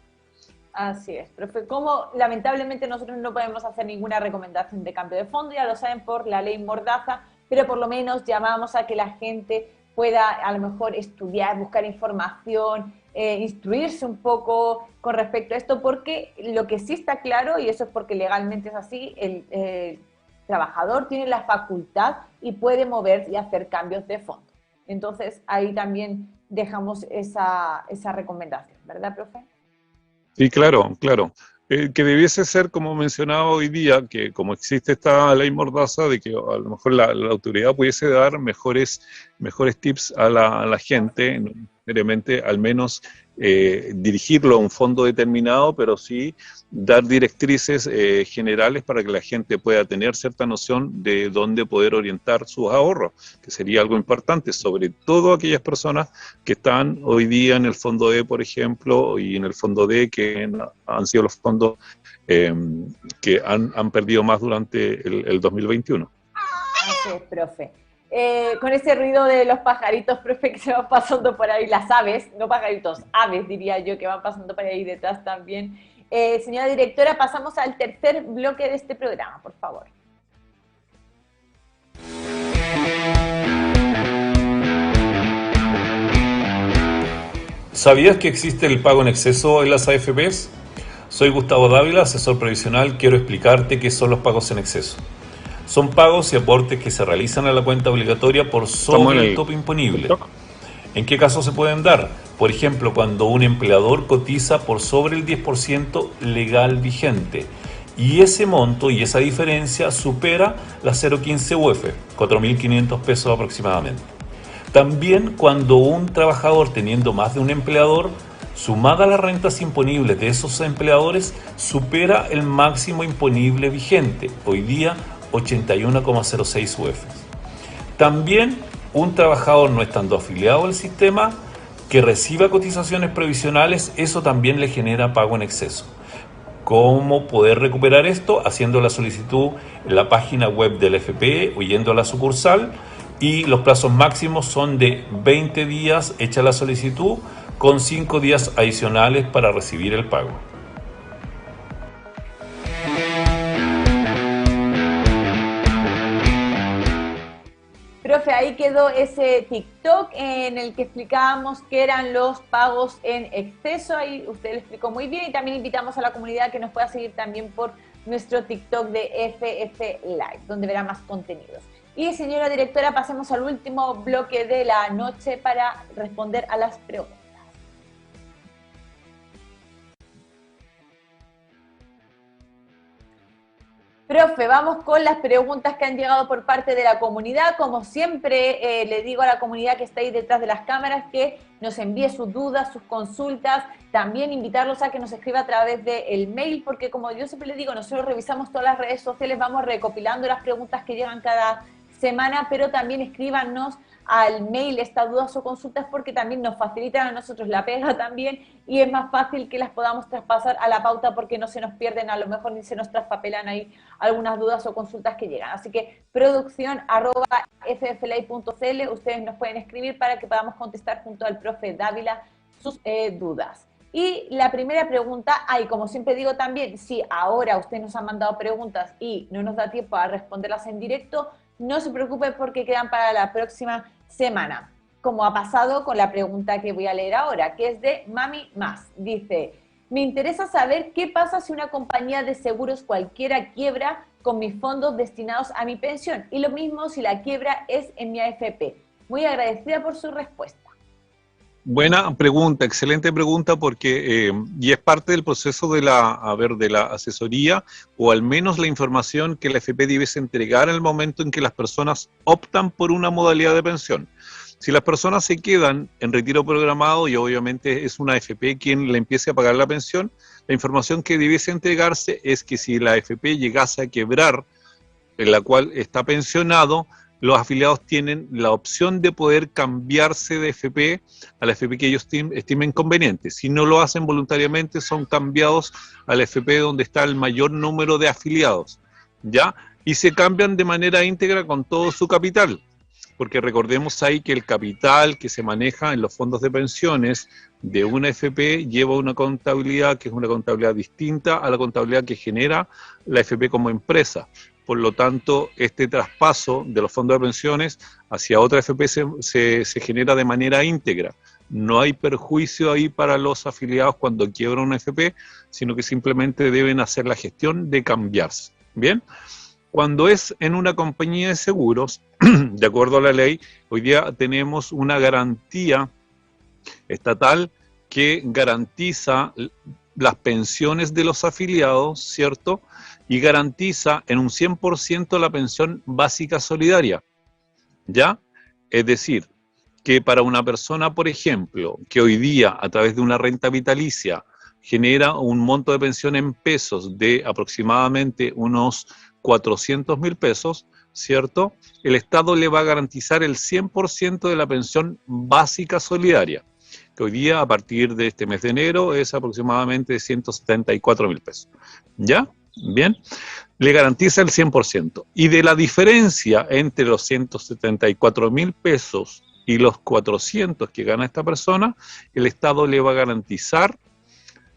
Así es, profe. Como lamentablemente nosotros no podemos hacer ninguna recomendación de cambio de fondo, ya lo saben por la ley Mordaza, pero por lo menos llamamos a que la gente pueda a lo mejor estudiar, buscar información, instruirse un poco con respecto a esto, porque lo que sí está claro, y eso es porque legalmente es así, el trabajador tiene la facultad y puede mover y hacer cambios de fondo. Entonces, ahí también dejamos esa recomendación, ¿verdad, profe? Sí, claro. Que debiese ser, como mencionaba hoy día, que como existe esta ley Mordaza, de que a lo mejor la autoridad pudiese dar mejores tips a la gente, no necesariamente al menos dirigirlo a un fondo determinado, pero sí dar directrices generales para que la gente pueda tener cierta noción de dónde poder orientar sus ahorros, que sería algo importante, sobre todo aquellas personas que están hoy día en el Fondo E, por ejemplo, y en el Fondo D, que han sido los fondos que han perdido más durante el 2021. Así es, profe. Con ese ruido de los pajaritos, profe, que se van pasando por ahí, las aves, no pajaritos, aves diría yo, que van pasando por ahí detrás también. Señora directora, pasamos al tercer bloque de este programa, por favor. ¿Sabías que existe el pago en exceso en las AFPs? Soy Gustavo Dávila, asesor previsional. Quiero explicarte qué son los pagos en exceso. Son pagos y aportes que se realizan a la cuenta obligatoria por sobre el tope imponible. ¿En qué casos se pueden dar? Por ejemplo, cuando un empleador cotiza por sobre el 10% legal vigente y ese monto y esa diferencia supera la 0,15 UF, 4.500 pesos aproximadamente. También cuando un trabajador teniendo más de un empleador, sumada a las rentas imponibles de esos empleadores, supera el máximo imponible vigente, hoy día 81,06 UF. También un trabajador no estando afiliado al sistema que reciba cotizaciones previsionales, eso también le genera pago en exceso. ¿Cómo poder recuperar esto? Haciendo la solicitud en la página web del FP o yendo a la sucursal, y los plazos máximos son de 20 días hecha la solicitud con 5 días adicionales para recibir el pago. Profe, ahí quedó ese TikTok en el que explicábamos qué eran los pagos en exceso. Ahí usted lo explicó muy bien y también invitamos a la comunidad que nos pueda seguir también por nuestro TikTok de FF Live, donde verá más contenidos. Y señora directora, pasemos al último bloque de la noche para responder a las preguntas. Profe, vamos con las preguntas que han llegado por parte de la comunidad. Como siempre, le digo a la comunidad que está ahí detrás de las cámaras que nos envíe sus dudas, sus consultas. También invitarlos a que nos escriba a través del mail, porque como yo siempre les digo, nosotros revisamos todas las redes sociales, vamos recopilando las preguntas que llegan cada semana, pero también escríbanos al mail estas dudas o consultas porque también nos facilitan a nosotros la pega también y es más fácil que las podamos traspasar a la pauta porque no se nos pierden, a lo mejor ni se nos traspapelan ahí algunas dudas o consultas que llegan. Así que producción@fflay.cl, ustedes nos pueden escribir para que podamos contestar junto al profe Dávila sus dudas. Y la primera pregunta, como siempre digo también, si ahora usted nos ha mandado preguntas y no nos da tiempo a responderlas en directo, no se preocupe porque quedan para la próxima semana, como ha pasado con la pregunta que voy a leer ahora, que es de Mami Más. Dice, me interesa saber qué pasa si una compañía de seguros cualquiera quiebra con mis fondos destinados a mi pensión, y lo mismo si la quiebra es en mi AFP. Muy agradecida por su respuesta. Buena pregunta, excelente pregunta, porque y es parte del proceso de de la asesoría, o al menos la información que la FP debe entregar en el momento en que las personas optan por una modalidad de pensión. Si las personas se quedan en retiro programado y obviamente es una FP quien le empiece a pagar la pensión, la información que debiese entregarse es que si la FP llegase a quebrar, en la cual está pensionado, los afiliados tienen la opción de poder cambiarse de FP a la FP que ellos estimen conveniente. Si no lo hacen voluntariamente, son cambiados a la FP donde está el mayor número de afiliados, ¿ya? Y se cambian de manera íntegra con todo su capital, porque recordemos ahí que el capital que se maneja en los fondos de pensiones de una FP lleva una contabilidad que es una contabilidad distinta a la contabilidad que genera la FP como empresa. Por lo tanto, este traspaso de los fondos de pensiones hacia otra FP se genera de manera íntegra. No hay perjuicio ahí para los afiliados cuando quiebra una FP, sino que simplemente deben hacer la gestión de cambiarse. ¿Bien? Cuando es en una compañía de seguros, de acuerdo a la ley, hoy día tenemos una garantía estatal que garantiza las pensiones de los afiliados, ¿cierto?, y garantiza en un 100% la pensión básica solidaria, ¿ya? Es decir, que para una persona, por ejemplo, que hoy día a través de una renta vitalicia genera un monto de pensión en pesos de aproximadamente unos 400.000 pesos, ¿cierto? El Estado le va a garantizar el 100% de la pensión básica solidaria, que hoy día a partir de este mes de enero es aproximadamente 174.000 pesos, ¿ya? Bien, le garantiza el 100%. Y de la diferencia entre los 174.000 pesos y los 400 que gana esta persona, el Estado le va a garantizar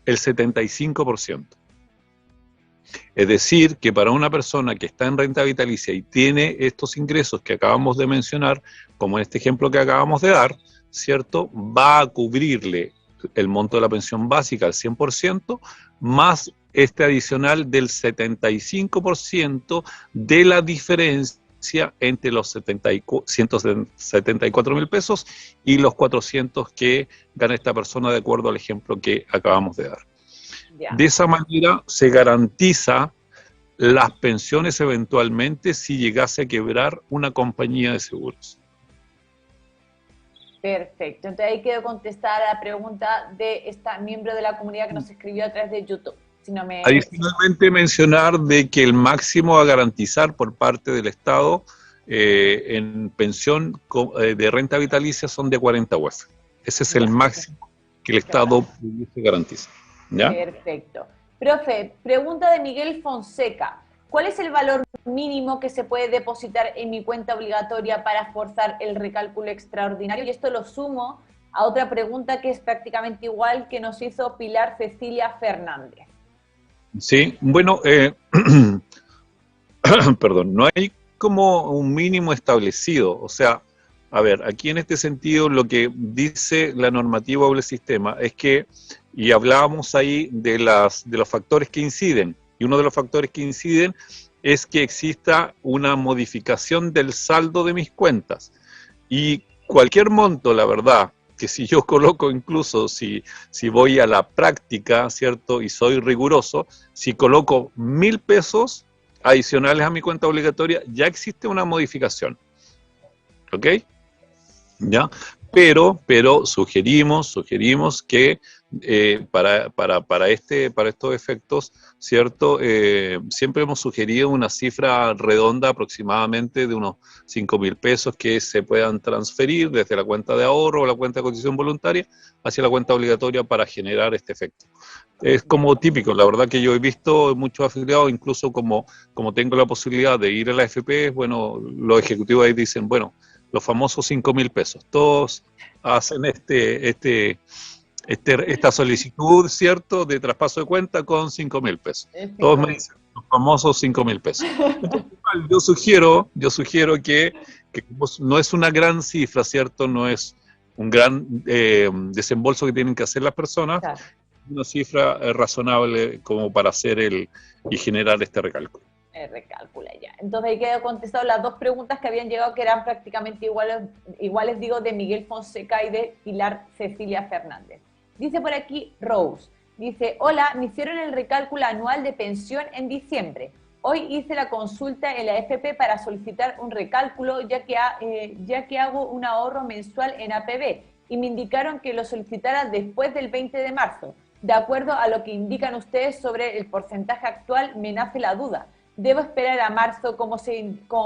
el 75%. Es decir, que para una persona que está en renta vitalicia y tiene estos ingresos que acabamos de mencionar, como en este ejemplo que acabamos de dar, ¿cierto?, va a cubrirle el monto de la pensión básica al 100%, más este adicional del 75% de la diferencia entre los 174.000 pesos y los 400 que gana esta persona de acuerdo al ejemplo que acabamos de dar. Yeah. De esa manera se garantiza las pensiones eventualmente si llegase a quebrar una compañía de seguros. Perfecto, entonces ahí quedó contestada la pregunta de esta miembro de la comunidad que nos escribió a través de YouTube. Si no me... Adicionalmente mencionar de que el máximo a garantizar por parte del Estado en pensión de renta vitalicia son de 40 UF. Ese es el máximo que el Estado pudiese garantizar. ¿Ya? Perfecto. Profe, pregunta de Miguel Fonseca. ¿Cuál es el valor mínimo que se puede depositar en mi cuenta obligatoria para forzar el recálculo extraordinario? Y esto lo sumo a otra pregunta que es prácticamente igual que nos hizo Pilar Cecilia Fernández. Sí, bueno, perdón, no hay como un mínimo establecido. O sea, a ver, aquí en este sentido lo que dice la normativa o el sistema es que, y hablábamos ahí de los factores que inciden, y uno de los factores que inciden es que exista una modificación del saldo de mis cuentas. Y cualquier monto, la verdad, que si yo coloco incluso, si voy a la práctica, ¿cierto? Y soy riguroso, si coloco 1.000 pesos adicionales a mi cuenta obligatoria, ya existe una modificación. ¿Ok? ¿Ya? Pero sugerimos que para estos efectos, ¿cierto? Siempre hemos sugerido una cifra redonda aproximadamente de unos 5.000 pesos que se puedan transferir desde la cuenta de ahorro o la cuenta de cotización voluntaria hacia la cuenta obligatoria para generar este efecto. Es como típico, la verdad que yo he visto muchos afiliados, incluso como tengo la posibilidad de ir a la AFP, bueno, los ejecutivos ahí dicen, bueno, los famosos 5.000 pesos. Todos hacen esta solicitud, ¿cierto?, de traspaso de cuenta con 5.000 pesos. Todos me dicen los famosos 5.000 pesos. Entonces, yo sugiero que no es una gran cifra, ¿cierto? No es un gran desembolso que tienen que hacer las personas, claro. Una cifra razonable como para hacer y generar este recálculo. Recálcula ya. Entonces ahí quedó contestado las dos preguntas que habían llegado, que eran prácticamente iguales digo, de Miguel Fonseca y de Pilar Cecilia Fernández. Dice por aquí Rose, dice, hola, me hicieron el recálculo anual de pensión en diciembre. Hoy hice la consulta en la AFP para solicitar un recálculo, ya que hago un ahorro mensual en APB, y me indicaron que lo solicitara después del 20 de marzo. De acuerdo a lo que indican ustedes sobre el porcentaje actual, me nace la duda. ¿Debo esperar a marzo como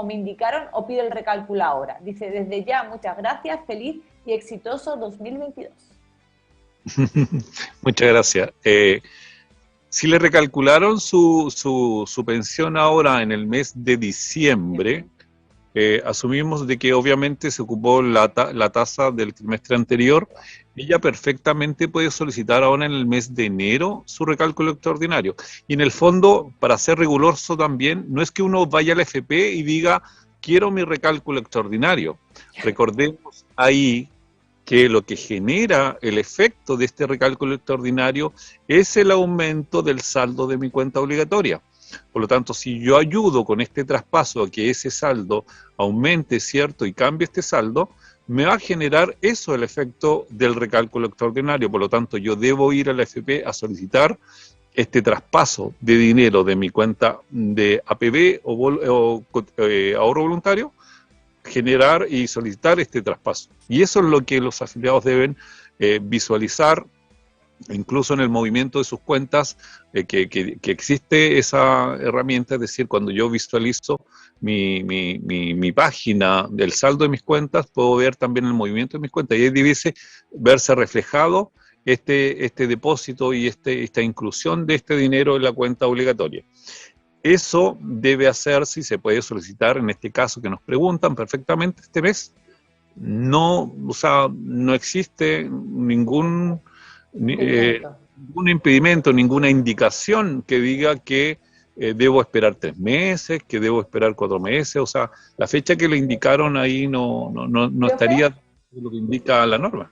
me indicaron o pido el recálculo ahora? Dice, desde ya, muchas gracias, feliz y exitoso 2022. Muchas gracias. Si le recalcularon su pensión ahora en el mes de diciembre, asumimos de que obviamente se ocupó la tasa del trimestre anterior, ella perfectamente puede solicitar ahora en el mes de enero su recálculo extraordinario. Y en el fondo, para ser riguroso también, no es que uno vaya a la FP y diga, quiero mi recálculo extraordinario. Recordemos ahí que lo que genera el efecto de este recálculo extraordinario es el aumento del saldo de mi cuenta obligatoria. Por lo tanto, si yo ayudo con este traspaso a que ese saldo aumente, ¿cierto? Y cambie este saldo, me va a generar eso el efecto del recálculo extraordinario. Por lo tanto, yo debo ir a la AFP a solicitar este traspaso de dinero de mi cuenta de APB o ahorro voluntario, generar y solicitar este traspaso. Y eso es lo que los afiliados deben visualizar, incluso en el movimiento de sus cuentas, que existe esa herramienta, es decir, cuando yo visualizo mi página del saldo de mis cuentas, puedo ver también el movimiento de mis cuentas, y ahí debiese verse reflejado este depósito y esta inclusión de este dinero en la cuenta obligatoria. Eso debe hacerse y se puede solicitar, en este caso que nos preguntan perfectamente este mes. No, o sea, no existe ningún impedimento, ninguna indicación que diga que debo esperar 3 meses, que debo esperar 4 meses, o sea, la fecha que le indicaron ahí no estaría lo que indica la norma.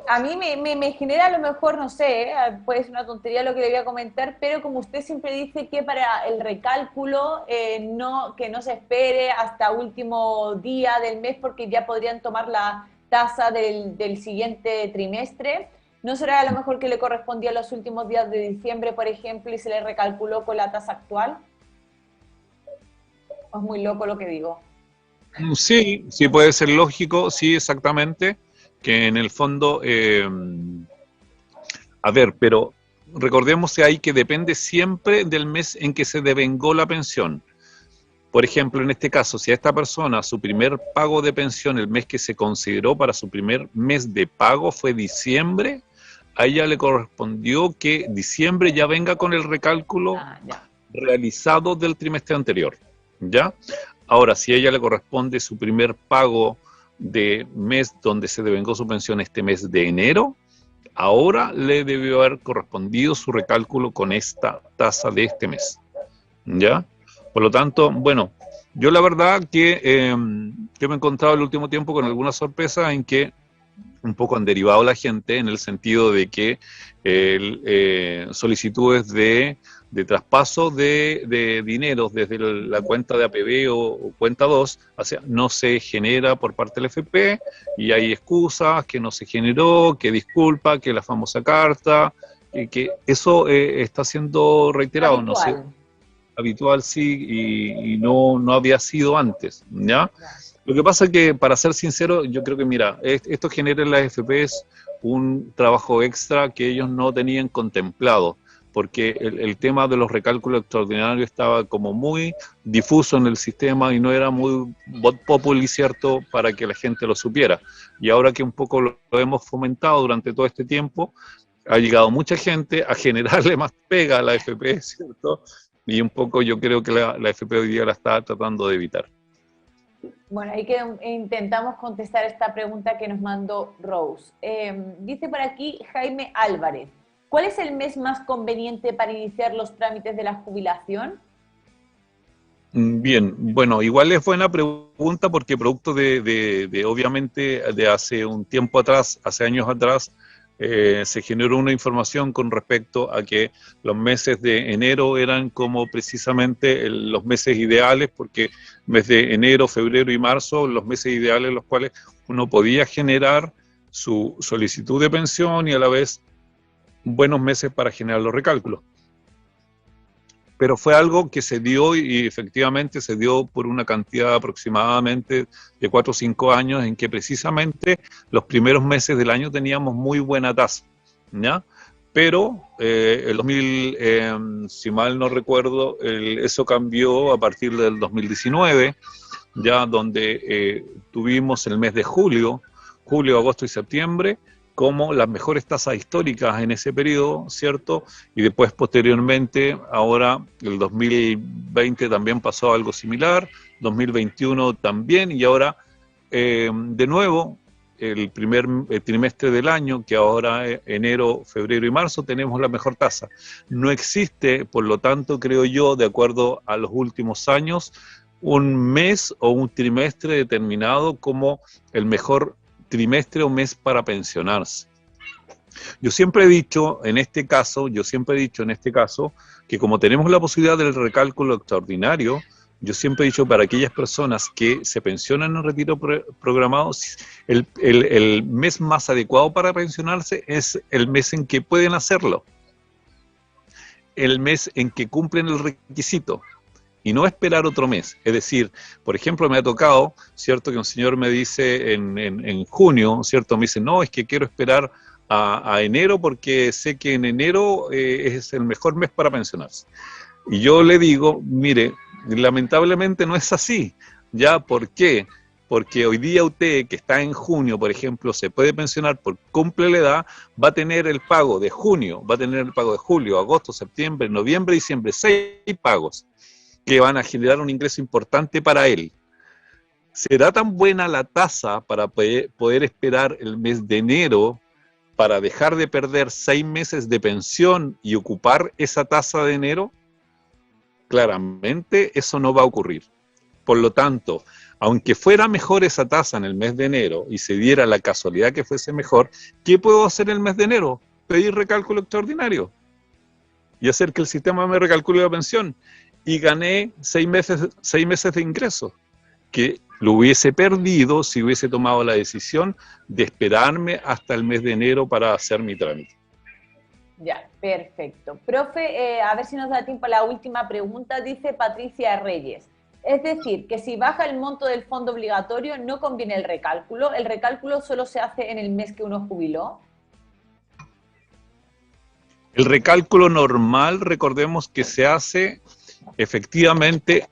A mí me genera a lo mejor, no sé, puede ser una tontería lo que le voy a comentar, pero como usted siempre dice que para el recálculo que no se espere hasta último día del mes porque ya podrían tomar la tasa del siguiente trimestre, ¿no será a lo mejor que le correspondía los últimos días de diciembre, por ejemplo, y se le recalculó con la tasa actual? ¿O es muy loco lo que digo? Sí, sí puede ser lógico, sí, exactamente. Que en el fondo, a ver, pero recordemos ahí que depende siempre del mes en que se devengó la pensión. Por ejemplo, en este caso, si a esta persona su primer pago de pensión, el mes que se consideró para su primer mes de pago fue diciembre, a ella le correspondió que diciembre ya venga con el recálculo realizado del trimestre anterior, ¿ya? Ahora, si a ella le corresponde su primer pago de mes donde se devengó su pensión este mes de enero, ahora le debió haber correspondido su recálculo con esta tasa de este mes, ¿ya? Por lo tanto, bueno, yo la verdad que yo me he encontrado el último tiempo con algunas sorpresas en que un poco han derivado la gente en el sentido de que solicitudes de traspaso de dinero desde la cuenta de APB o cuenta 2, o sea, no se genera por parte del FP y hay excusas, que no se generó, que disculpa, que la famosa carta, que eso está siendo reiterado, Habitual. no sé, habitual sí, y no había sido antes, ¿ya? Lo que pasa es que, para ser sincero, yo creo que, mira, esto genera en las FPs un trabajo extra que ellos no tenían contemplado, porque el tema de los recálculos extraordinarios estaba como muy difuso en el sistema y no era muy vox populi, ¿cierto?, para que la gente lo supiera. Y ahora que un poco lo hemos fomentado durante todo este tiempo, ha llegado mucha gente a generarle más pega a la FP, ¿cierto? Y un poco yo creo que la FP hoy día la está tratando de evitar. Bueno, ahí que intentamos contestar esta pregunta que nos mandó Rose. Dice por aquí Jaime Álvarez, ¿cuál es el mes más conveniente para iniciar los trámites de la jubilación? Bien, bueno, igual es buena pregunta porque producto de obviamente, de hace un tiempo atrás, hace años atrás, se generó una información con respecto a que los meses de enero eran como precisamente los meses ideales, porque mes de enero, febrero y marzo, los meses ideales en los cuales uno podía generar su solicitud de pensión y a la vez buenos meses para generar los recálculos. Pero fue algo que se dio y efectivamente se dio por una cantidad aproximadamente de 4 o 5 años en que precisamente los primeros meses del año teníamos muy buena tasa, ¿ya? Pero el 2000, si mal no recuerdo, eso cambió a partir del 2019, ya donde tuvimos el mes de julio, agosto y septiembre, como las mejores tasas históricas en ese periodo, ¿cierto? Y después, posteriormente, ahora el 2020 también pasó algo similar, 2021 también, y ahora, de nuevo, el primer trimestre del año, que ahora es enero, febrero y marzo, tenemos la mejor tasa. No existe, por lo tanto, creo yo, de acuerdo a los últimos años, un mes o un trimestre determinado como el mejor trimestre o mes para pensionarse. Yo siempre he dicho en este caso, que como tenemos la posibilidad del recálculo extraordinario, yo siempre he dicho para aquellas personas que se pensionan en retiro programado, el mes más adecuado para pensionarse es el mes en que pueden hacerlo, el mes en que cumplen el requisito. Y no esperar otro mes. Es decir, por ejemplo, me ha tocado, ¿cierto?, que un señor me dice en junio, ¿cierto?, me dice, no, es que quiero esperar a enero porque sé que en enero es el mejor mes para pensionarse. Y yo le digo, mire, lamentablemente no es así. ¿Ya? ¿Por qué? Porque hoy día usted, que está en junio, por ejemplo, se puede pensionar porque cumple la edad, va a tener el pago de junio, va a tener el pago de julio, agosto, septiembre, noviembre, diciembre, 6 pagos que van a generar un ingreso importante para él. ¿Será tan buena la tasa para poder esperar el mes de enero para dejar de perder 6 meses de pensión y ocupar esa tasa de enero? Claramente eso no va a ocurrir. Por lo tanto, aunque fuera mejor esa tasa en el mes de enero y se diera la casualidad que fuese mejor, ¿qué puedo hacer en el mes de enero? Pedir recálculo extraordinario y hacer que el sistema me recalcule la pensión. Y gané 6 meses de ingreso, que lo hubiese perdido si hubiese tomado la decisión de esperarme hasta el mes de enero para hacer mi trámite. Ya, perfecto. Profe, a ver si nos da tiempo a la última pregunta, dice Patricia Reyes. Es decir, que si baja el monto del fondo obligatorio, no conviene el recálculo solo se hace en el mes que uno jubiló. El recálculo normal, recordemos que se hace efectivamente,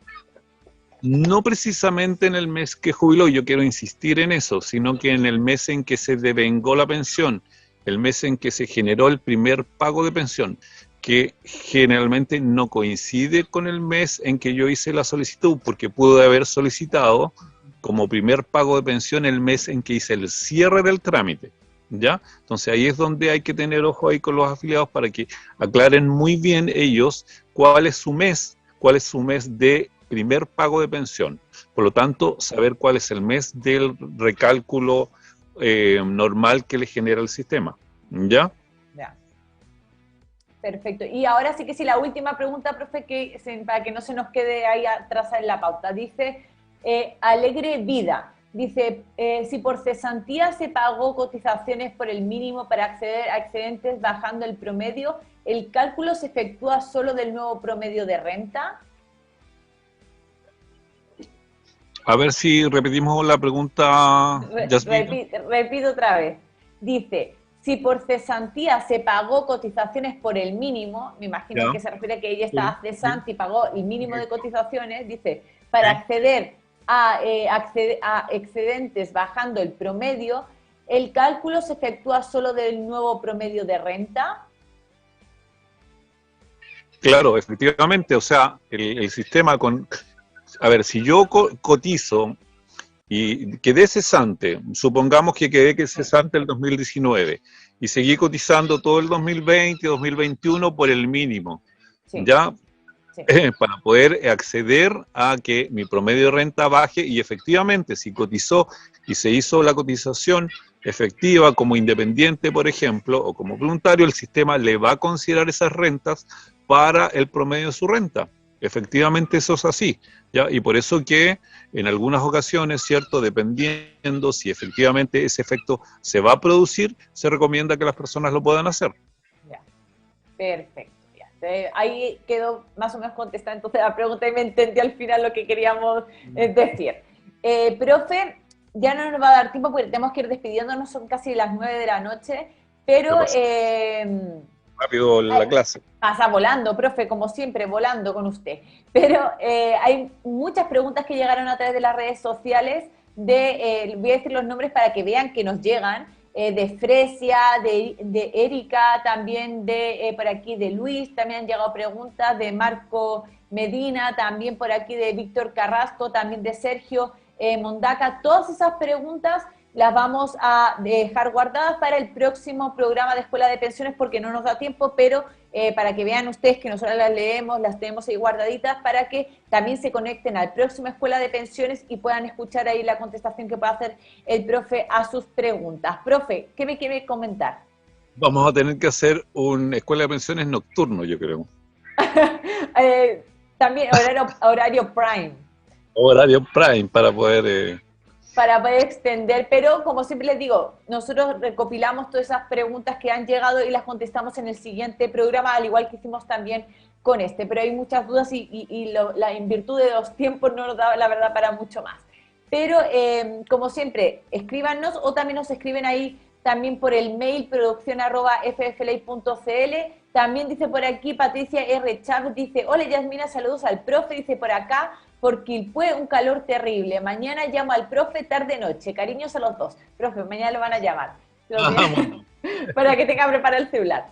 no precisamente en el mes que jubiló, yo quiero insistir en eso, sino que en el mes en que se devengó la pensión, el mes en que se generó el primer pago de pensión, que generalmente no coincide con el mes en que yo hice la solicitud, porque pude haber solicitado como primer pago de pensión el mes en que hice el cierre del trámite, ¿ya? Entonces ahí es donde hay que tener ojo ahí con los afiliados para que aclaren muy bien ellos cuál es su mes de primer pago de pensión. Por lo tanto, saber cuál es el mes del recálculo normal que le genera el sistema, ¿ya? Ya. Perfecto. Y ahora sí que sí, la última pregunta, profe, para que no se nos quede ahí atrás en la pauta. Dice, Alegre Vida, dice, si por cesantía se pagó cotizaciones por el mínimo para acceder a excedentes bajando el promedio, ¿el cálculo se efectúa solo del nuevo promedio de renta? A ver si repetimos la pregunta, Yasmina. Repito otra vez. Dice, si por cesantía se pagó cotizaciones por el mínimo, me imagino que se refiere a que ella estaba cesante y pagó el mínimo de cotizaciones, dice, para acceder a excedentes bajando el promedio, ¿el cálculo se efectúa solo del nuevo promedio de renta? Claro, efectivamente, o sea, el sistema a ver, si yo cotizo y quedé cesante, supongamos que quedé cesante el 2019 y seguí cotizando todo el 2020 y 2021 por el mínimo, Sí. ¿ya? Sí. Para poder acceder a que mi promedio de renta baje y efectivamente si cotizó y se hizo la cotización efectiva como independiente, por ejemplo, o como voluntario, el sistema le va a considerar esas rentas para el promedio de su renta. Efectivamente eso es así, ¿ya? Y por eso que en algunas ocasiones, ¿cierto? Dependiendo si efectivamente ese efecto se va a producir, se recomienda que las personas lo puedan hacer. Ya, perfecto. Ya. Ahí quedó más o menos contestada entonces la pregunta y me entendí al final lo que queríamos decir. Profe, ya no nos va a dar tiempo porque tenemos que ir despidiéndonos, son casi las 9 de la noche, pero... rápido la clase. Pasa volando, profe, como siempre, volando con usted. Pero hay muchas preguntas que llegaron a través de las redes sociales, voy a decir los nombres para que vean que nos llegan, de Fresia, de Erika, también por aquí de Luis, también han llegado preguntas de Marco Medina, también por aquí de Víctor Carrasco, también de Sergio Mondaca. Todas esas preguntas las vamos a dejar guardadas para el próximo programa de Escuela de Pensiones porque no nos da tiempo, pero para que vean ustedes que nosotros las leemos, las tenemos ahí guardaditas para que también se conecten al próximo Escuela de Pensiones y puedan escuchar ahí la contestación que pueda hacer el profe a sus preguntas. Profe, ¿qué me quiere comentar? Vamos a tener que hacer una Escuela de Pensiones nocturno, yo creo. También horario prime. Horario prime para poder extender, pero como siempre les digo, nosotros recopilamos todas esas preguntas que han llegado y las contestamos en el siguiente programa, al igual que hicimos también con este, pero hay muchas dudas y en virtud de los tiempos no nos da la verdad para mucho más. Pero como siempre, escríbanos o también nos escriben ahí también por el mail produccion@fflay.cl. También dice por aquí Patricia R. Chávez, dice, hola Yasmina, saludos al profe, dice por acá, por Quilpué, un calor terrible. Mañana llamo al profe tarde-noche. Cariños a los dos. Profe, mañana lo van a llamar. Para que tenga preparado el celular.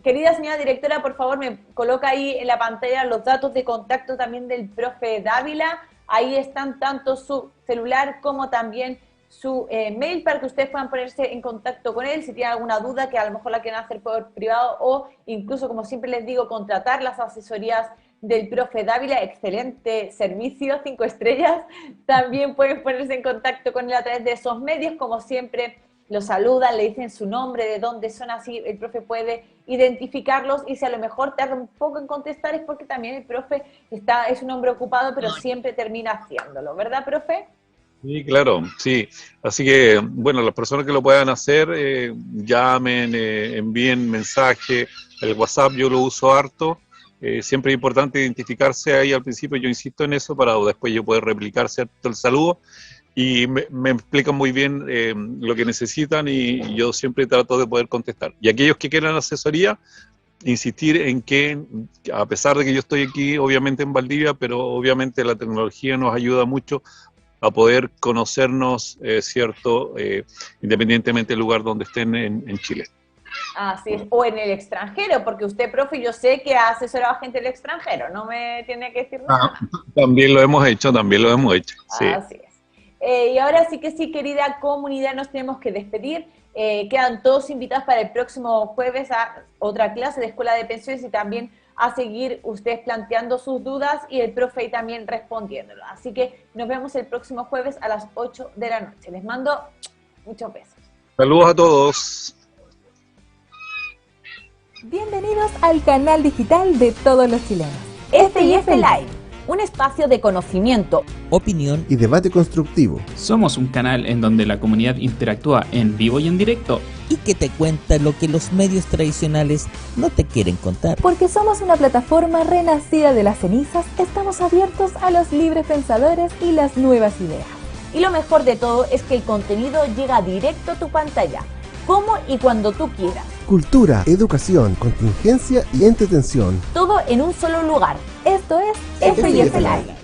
Querida señora directora, por favor, me coloca ahí en la pantalla los datos de contacto también del profe Dávila. Ahí están tanto su celular como también su mail para que ustedes puedan ponerse en contacto con él si tienen alguna duda que a lo mejor la quieren hacer por privado o incluso, como siempre les digo, contratar las asesorías del profe Dávila, excelente servicio, 5 estrellas. También pueden ponerse en contacto con él a través de esos medios, como siempre lo saludan, le dicen su nombre, de dónde son, así el profe puede identificarlos y si a lo mejor tarda un poco en contestar es porque también el profe es un hombre ocupado, pero siempre termina haciéndolo, ¿verdad, profe? Sí, claro, sí. Así que, bueno, las personas que lo puedan hacer, llamen, envíen mensaje, el WhatsApp yo lo uso harto. Siempre es importante identificarse ahí al principio, yo insisto en eso, para después yo poder replicar, ¿cierto?, el saludo. Y me explican muy bien lo que necesitan y yo siempre trato de poder contestar. Y aquellos que quieran asesoría, insistir en que, a pesar de que yo estoy aquí, obviamente en Valdivia, pero obviamente la tecnología nos ayuda mucho a poder conocernos, ¿cierto?, independientemente del lugar donde estén en Chile. Así es, o en el extranjero, porque usted, profe, yo sé que ha asesorado a gente del extranjero, no me tiene que decir nada. También lo hemos hecho, sí. Así es. Y ahora sí que sí, querida comunidad, nos tenemos que despedir. Quedan todos invitados para el próximo jueves a otra clase de Escuela de Pensiones y también a seguir ustedes planteando sus dudas y el profe ahí también respondiéndolo. Así que nos vemos el próximo jueves a las 8 de la noche. Les mando muchos besos. Saludos a todos. Bienvenidos al canal digital de todos los chilenos. FIF Live, un espacio de conocimiento, opinión y debate constructivo. Somos un canal en donde la comunidad interactúa en vivo y en directo y que te cuenta lo que los medios tradicionales no te quieren contar. Porque somos una plataforma renacida de las cenizas, estamos abiertos a los libres pensadores y las nuevas ideas. Y lo mejor de todo es que el contenido llega directo a tu pantalla, como y cuando tú quieras. Cultura, educación, contingencia y entretención. Todo en un solo lugar. Esto es FIF Live.